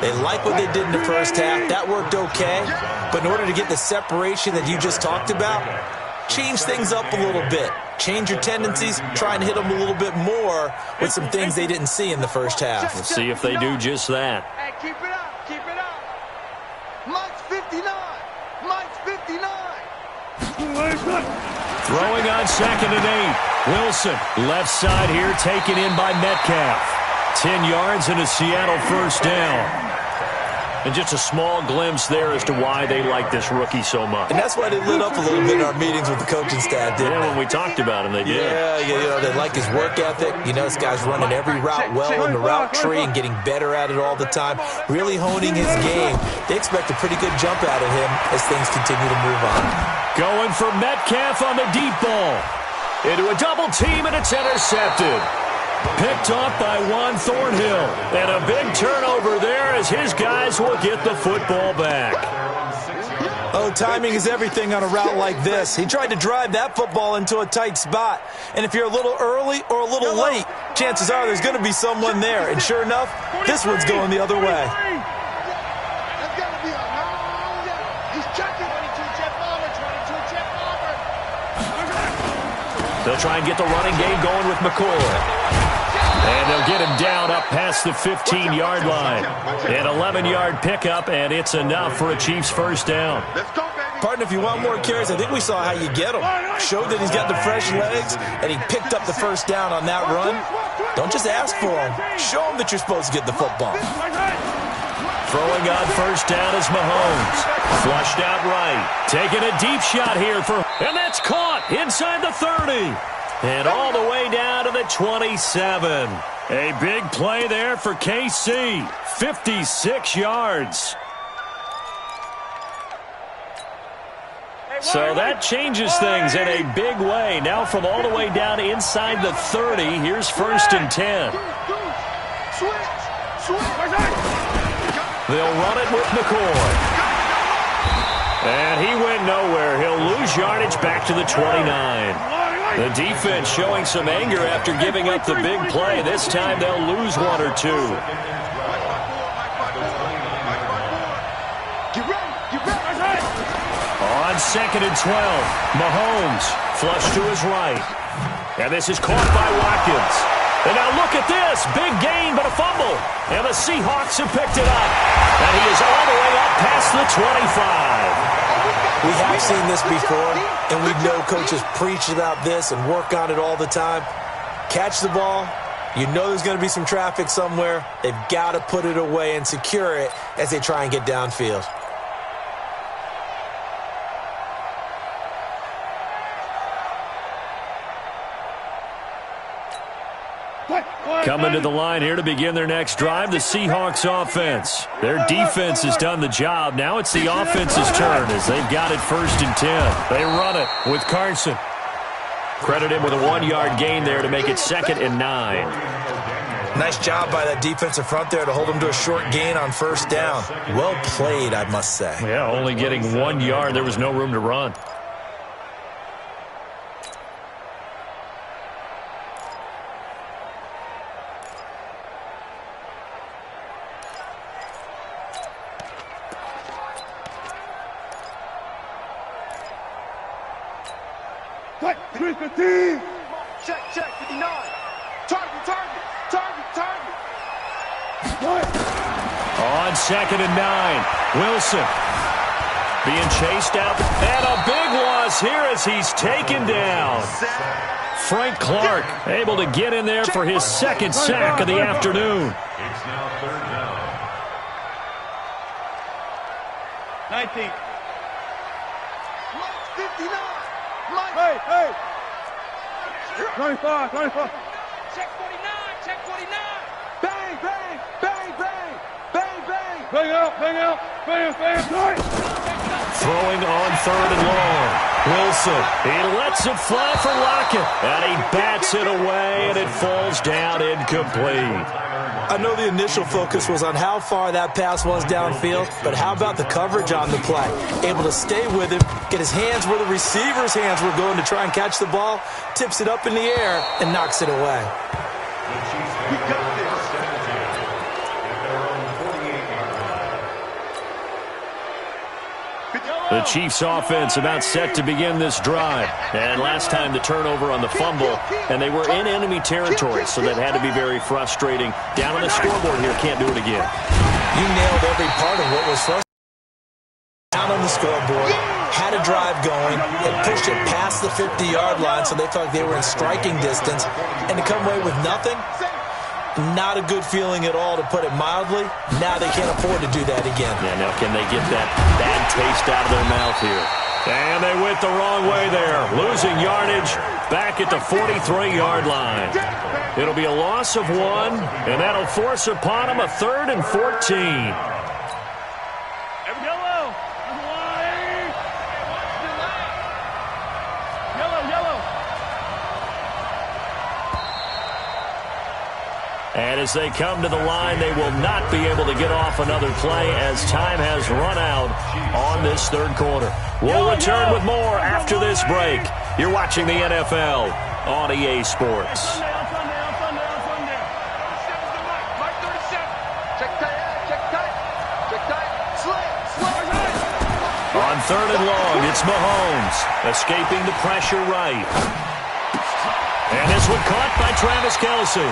S7: They like what they did in the first half. That worked okay. But in order to get the separation that you just talked about, change things up a little bit. Change your tendencies, try and hit them a little bit more with some things they didn't see in the first half.
S6: We'll see if they do just that.
S8: Hey, keep it up, keep it up. Mike's 59. Mike's 59.
S6: Throwing on 2nd and 8. Wilson, left side here, taken in by Metcalf. 10 yards and a Seattle first down. And just a small glimpse there as to why they like this rookie so much.
S7: And that's why they lit up a little bit in our meetings with the coaching staff, didn't they?
S6: When we talked about him, they did.
S7: Yeah, they like his work ethic. You know, this guy's running every route well in the route tree and getting better at it all the time, really honing his game. They expect a pretty good jump out of him as things continue to move on.
S6: Going for Metcalf on the deep ball. Into a double team, and it's intercepted. Picked off by Juan Thornhill. And a big turnover there as his guys will get the football back.
S10: Oh, timing is everything on a route like this. He tried to drive that football into a tight spot. And if you're a little early or a little late, chances are there's going to be someone there. And sure enough, this one's going the other way.
S8: That's got to be a long down. He's checking. 22-check bomber, 22-check bomber.
S6: They'll try and get the running game going with McCoy. And they'll get him down up past the 15-yard line. An 11-yard pickup, and it's enough for a Chiefs first down.
S8: Let's go, baby.
S10: Partner, if you want more carries, I think we saw how you get him. Showed that he's got the fresh legs, and he picked up the first down on that run. Don't just ask for him. Show him that you're supposed to get the football.
S6: Throwing on first down is Mahomes. Flushed out right. Taking a deep shot here and that's caught inside the 30. And all the way down to the 27. A big play there for KC. 56 yards. So that changes things in a big way. Now from all the way down inside the 30, here's 1st and 10. They'll run it with McCoy. And he went nowhere. He'll lose yardage back to the 29. The defense showing some anger after giving up the big play. This time they'll lose one or two. On 2nd and 12, Mahomes flush to his right. And this is caught by Watkins. And now look at this. Big gain, but a fumble. And the Seahawks have picked it up. And he is all the way up past the 25.
S7: We have seen this before, and we know coaches preach about this and work on it all the time. Catch the ball. You know there's going to be some traffic somewhere. They've got to put it away and secure it as they try and get downfield.
S6: Coming to the line here to begin their next drive, the Seahawks offense. Their defense has done the job. Now it's the offense's turn as they've got it 1st and 10. They run it with Carson. Credit him with a 1-yard gain there to make it 2nd and 9.
S7: Nice job by that defensive front there to hold them to a short gain on 1st down. Well played, I must say.
S6: Yeah, only getting 1 yard. There was no room to run.
S8: Check, 59. Target.
S6: On 2nd and 9, Wilson being chased out. And a big loss here as he's taken down. Frank Clark able to get in there for his 2nd sack of the afternoon.
S11: It's now 3rd down.
S9: 19.
S8: 59.
S9: Hey. 25.
S8: Check 49. Bang.
S9: Bang out.
S6: Throwing on 3rd and long. Wilson, he lets it fly for Lockett. And he bats it away, and it falls down incomplete.
S7: I know the initial focus was on how far that pass was downfield, but how about the coverage on the play? Able to stay with him, get his hands where the receiver's hands were going to try and catch the ball, tips it up in the air, and knocks it away.
S6: The Chiefs offense about set to begin this drive. And last time the turnover on the fumble, and they were in enemy territory, so that had to be very frustrating. Down on the scoreboard here, can't do it again.
S7: You nailed every part of what was frustrating. Down on the scoreboard, had a drive going, and pushed it past the 50-yard line, so they felt like they were in striking distance. And to come away with nothing, not a good feeling at all, to put it mildly. Now they can't afford to do that again.
S6: Yeah, now can they get that bad taste out of their mouth here? And they went the wrong way there. Losing yardage back at the 43-yard line. It'll be a loss of 1, and that'll force upon them a 3rd and 14. And as they come to the line, they will not be able to get off another play as time has run out on this 3rd quarter. We'll return with more after this break. You're watching the NFL on EA Sports. On 3rd and long, it's Mahomes escaping the pressure right. And this one caught by Travis Kelce.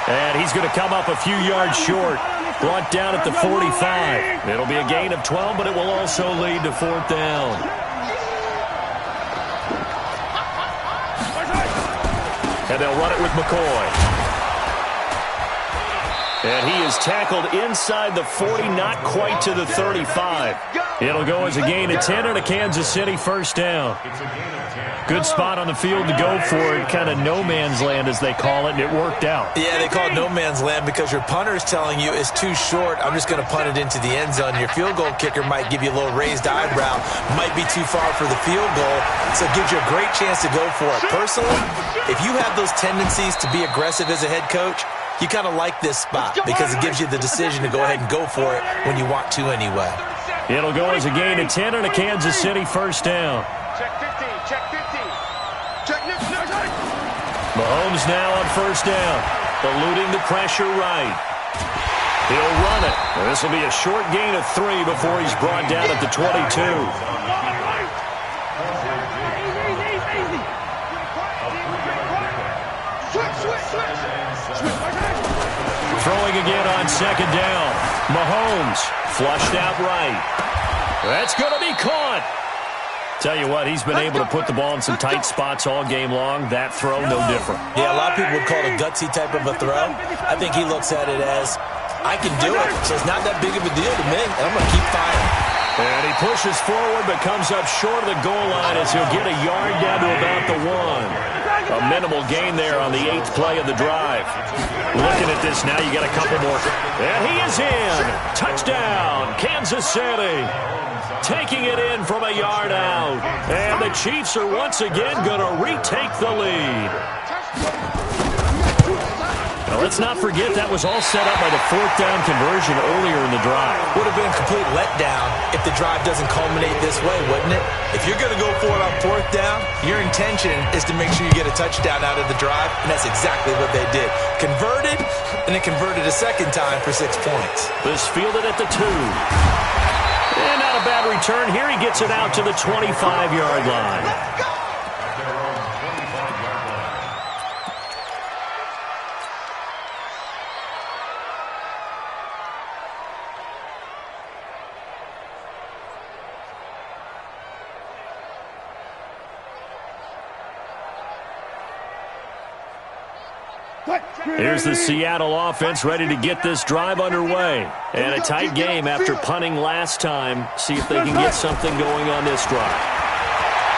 S6: And he's going to come up a few yards short. Brought down at the 45. It'll be a gain of 12, but it will also lead to 4th down. And they'll run it with McCoy. And he is tackled inside the 40, not quite to the 35. It'll go as a gain of 10 and a Kansas City 1st down. Good spot on the field to go for it. Kind of no man's land, as they call it, and it worked out.
S7: Yeah, they call it no man's land because your punter is telling you it's too short. I'm just going to punt it into the end zone. Your field goal kicker might give you a little raised eyebrow. Might be too far for the field goal, so it gives you a great chance to go for it. Personally, if you have those tendencies to be aggressive as a head coach, you kind of like this spot because it gives you the decision to go ahead and go for it when you want to anyway.
S6: It'll go as a gain of 10 and a Kansas City 1st down.
S8: Check 15, check 15. Check next.
S6: Mahomes now on first down, eluding the pressure right. He'll run it. This will be a short gain of 3 before he's brought down at the 22. Throwing again on second down. Mahomes flushed out right. That's going to be caught. Tell you what, he's been able to put the ball in some tight spots all game long. That throw, no different.
S7: Yeah, a lot of people would call it a gutsy type of a throw. I think he looks at it as, I can do it, so it's not that big of a deal to me, and I'm going to keep firing.
S6: And he pushes forward but comes up short of the goal line as he'll get a yard down to about the 1. A minimal gain there on the 8th play of the drive. Looking at this now, you got a couple more. And he is in. Touchdown, Kansas City. Taking it in from a yard out. And the Chiefs are once again going to retake the lead. Now, let's not forget that was all set up by the 4th down conversion earlier in the drive.
S7: Would have been a complete letdown if the drive doesn't culminate this way, wouldn't it? If you're going to go for it on 4th down, your intention is to make sure you get a touchdown out of the drive, and that's exactly what they did. Converted, and then converted a second time for 6 points.
S6: This fielded at the 2. And not a bad return here. He gets it out to the 25-yard line. Here's the Seattle offense ready to get this drive underway. And a tight game after punting last time. See if they can get something going on this drive.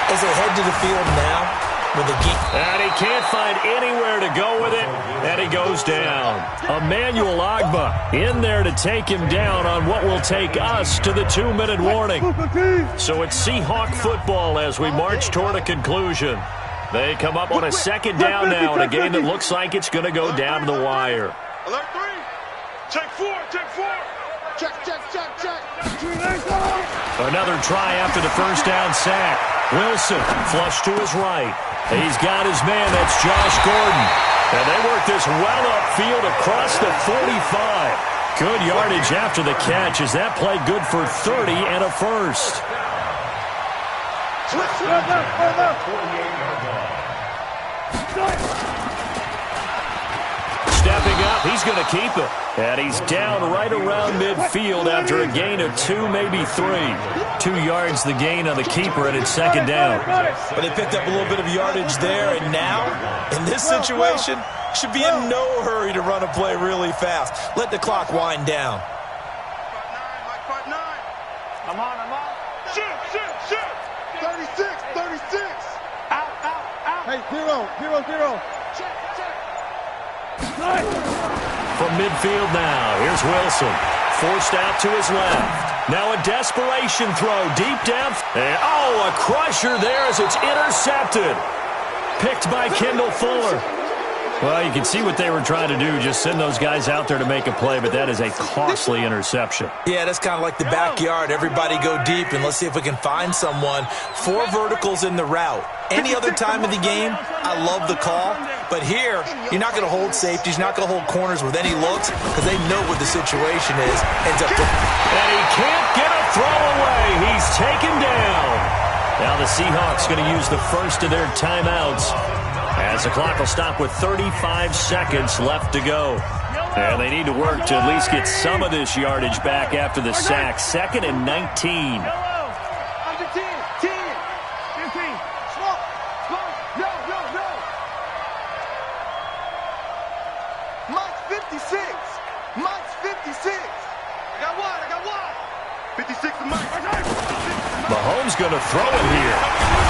S7: As they head to the field now with a geek.
S6: And he can't find anywhere to go with it. And he goes down. Emmanuel Ogbah in there to take him down on what will take us to the 2-minute warning. So it's Seahawk football as we march toward a conclusion. They come up on a second down now in a game that looks like it's going to go down to the wire.
S8: Alert 3. Check 4. Check 4. Check.
S6: Another try after the first down sack. Wilson flushed to his right. He's got his man. That's Josh Gordon. And they work this well upfield across the 45. Good yardage after the catch as that play good for 30 and a first. Stepping up, he's going to keep it. And he's down right around midfield after a gain of 2, maybe 3. 2 yards the gain on the keeper, and it's second down.
S7: But they picked up a little bit of yardage there, and now, in this situation, should be in no hurry to run a play really fast. Let the clock wind down.
S8: I'm on. Shoot. 36. Out. Hey, 0. Check.
S6: From midfield now, here's Wilson. Forced out to his left. Now a desperation throw deep down. And, a crusher there as it's intercepted. Picked by Kendall Fuller. Well, you can see what they were trying to do, just send those guys out there to make a play, but that is a costly interception.
S7: Yeah, that's kind of like the backyard. Everybody go deep, and let's see if we can find someone. 4 verticals in the route. Any other time of the game, I love the call. But here, you're not going to hold safeties, you're not going to hold corners with any looks because they know what the situation is.
S6: And he can't get a throw away. He's taken down. Now the Seahawks going to use the first of their timeouts as the clock will stop with 35 seconds left to go. And they need to work to at least get some of this yardage back after the sack. 2nd and 19.
S8: Under 10. 10. 15. Slow. No. Mike's 56. I got one. 56 to Mike.
S6: Mahomes going to throw it here.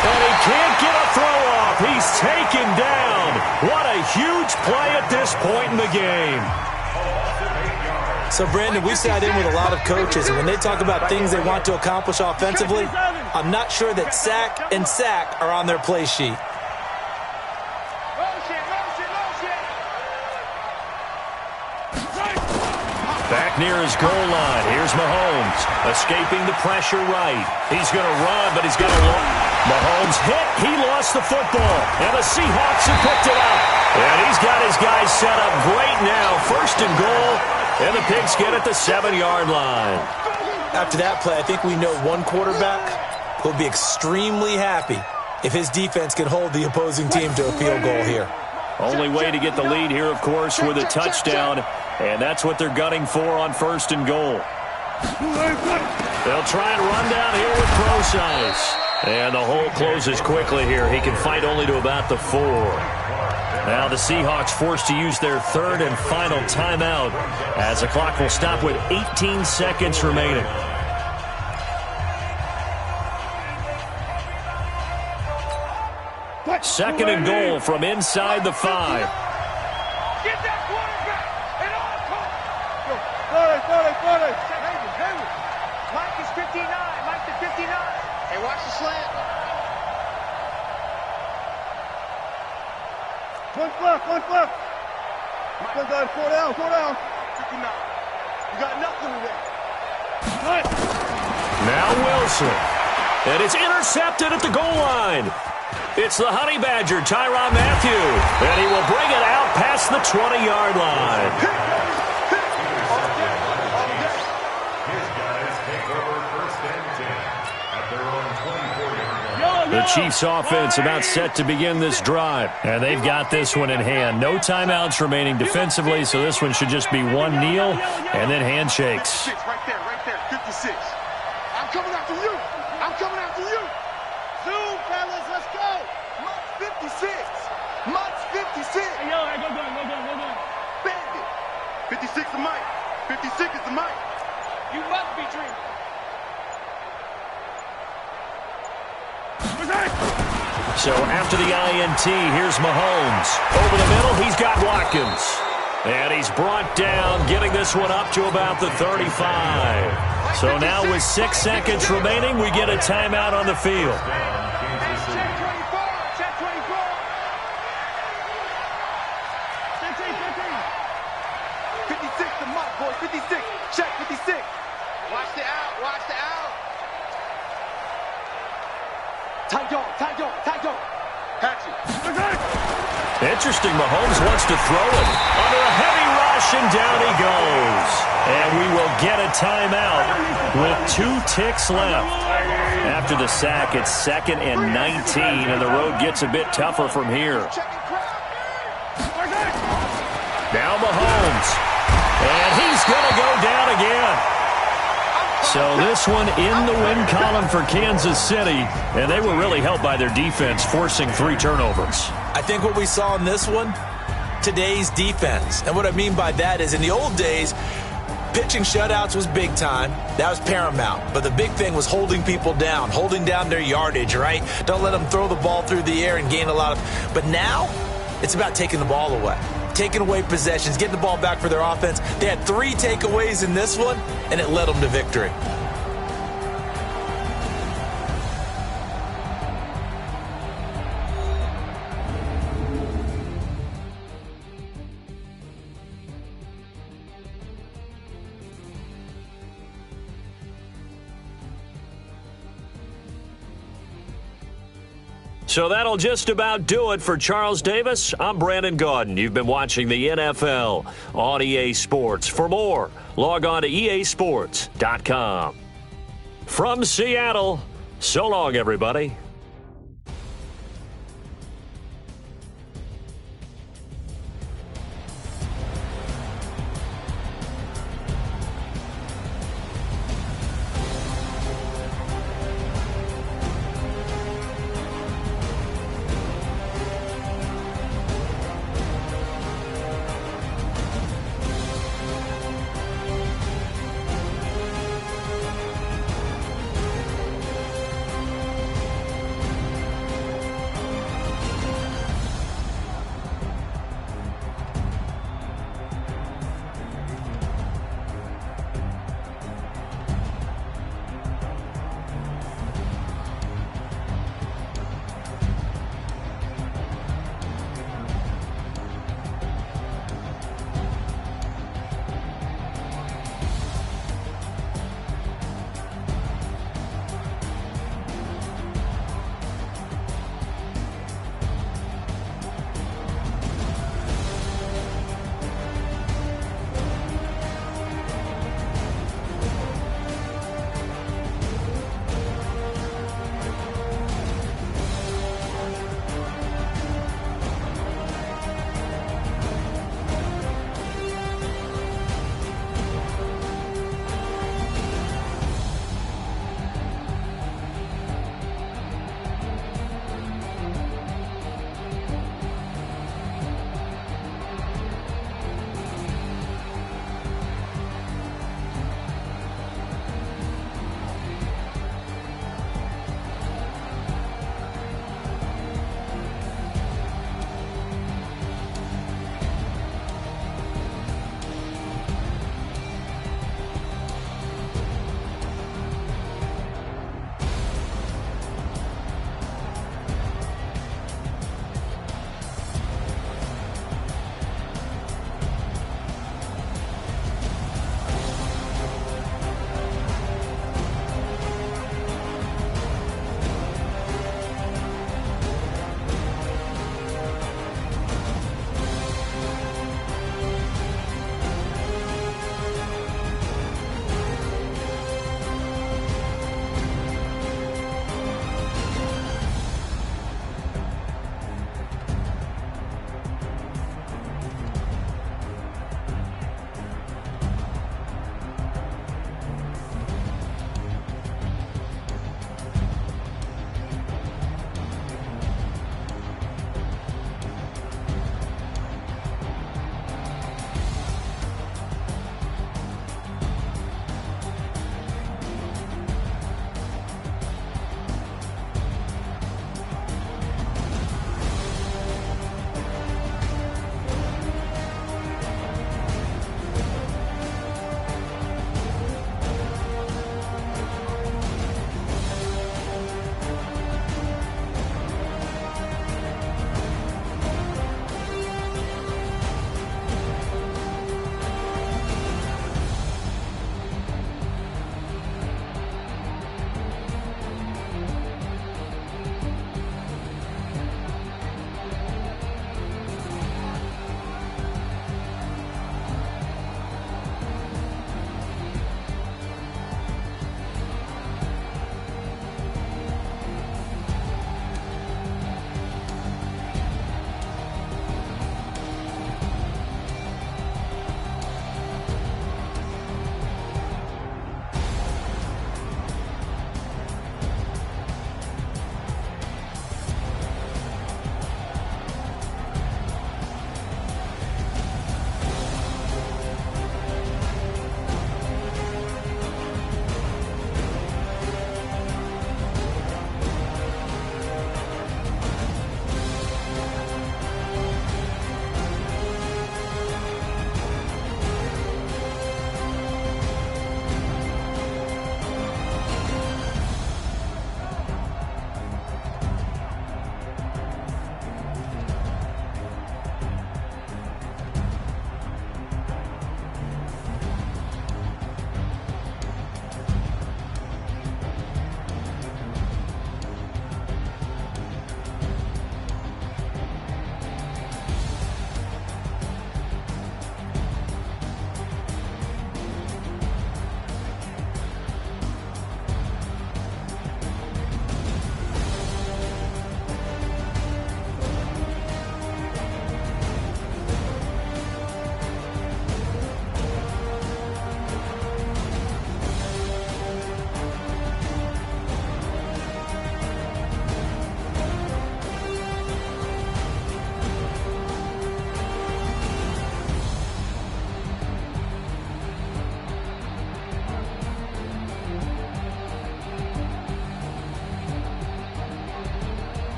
S6: And he can't get a throw off. He's taken down. What a huge play at this point in the game.
S7: So, Brandon, we sat in with a lot of coaches, and when they talk about things they want to accomplish offensively, I'm not sure that sack and sack are on their play sheet.
S6: Back near his goal line. Here's Mahomes. Escaping the pressure right. He's going to run, but he's got to look. Mahomes hit. He lost the football. And the Seahawks have picked it up. And he's got his guys set up great now. First and goal, and the Pigskin at the 7-yard line.
S7: After that play, I think we know one quarterback will be extremely happy if his defense can hold the opposing team to a field goal here.
S6: Only way to get the lead here, of course, with a touchdown, and that's what they're gunning for on first and goal. They'll try and run down here with Procise. And the hole closes quickly here. He can fight only to about the 4. Now the Seahawks forced to use their third and final timeout as the clock will stop with 18 seconds remaining. Second and goal from inside the 5.
S9: Get that quarterback at all costs. 40. Mike is 59. Mike to 59. Hey, watch the slant. One fluff. Mike, 4 down. 59. You got nothing with that.
S6: Now Wilson. And it's intercepted at the goal line. It's the Honey Badger, Tyrann Mathieu. And he will bring it out past the 20-yard line.
S11: His guys take over first and 10 at their own 24-yard line.
S6: The Chiefs offense about set to begin this drive. And they've got this one in hand. No timeouts remaining defensively, so this one should just be one kneel and then handshakes.
S8: Right there, 56. I'm coming after you. Zoom, fellas, let's go. Mutt's 56. Hey,
S9: yo, go down.
S8: Bandit. 56 is Mike. 56 is the Mike.
S9: You must be dreaming.
S6: So after the INT, here's Mahomes. Over the middle, he's got Watkins. And he's brought down, getting this one up to about the 35. So now with 6 seconds remaining, we get a timeout on the field.
S9: Check 24.
S8: 56 to Mike, boy. 56. Check 56. Watch the out. Tight dog. Catch it.
S6: Interesting, Mahomes wants to throw it. Under a heavy rush, and down he goes. And we will get a timeout with 2 ticks left. After the sack, it's 2nd and 19, and the road gets a bit tougher from here. Now Mahomes. And he's going to go down again. So this one in the win column for Kansas City, and they were really helped by their defense, forcing 3 turnovers.
S7: I think what we saw in this one, today's defense. And what I mean by that is in the old days, pitching shutouts was big time. That was paramount. But the big thing was holding people down, holding down their yardage, right? Don't let them throw the ball through the air and gain a lot of... But now, it's about taking the ball away. Taking away possessions, getting the ball back for their offense. They had 3 takeaways in this one, and it led them to victory.
S6: So that'll just about do it for Charles Davis. I'm Brandon Gaudin. You've been watching the NFL on EA Sports. For more, log on to easports.com. From Seattle, so long, everybody.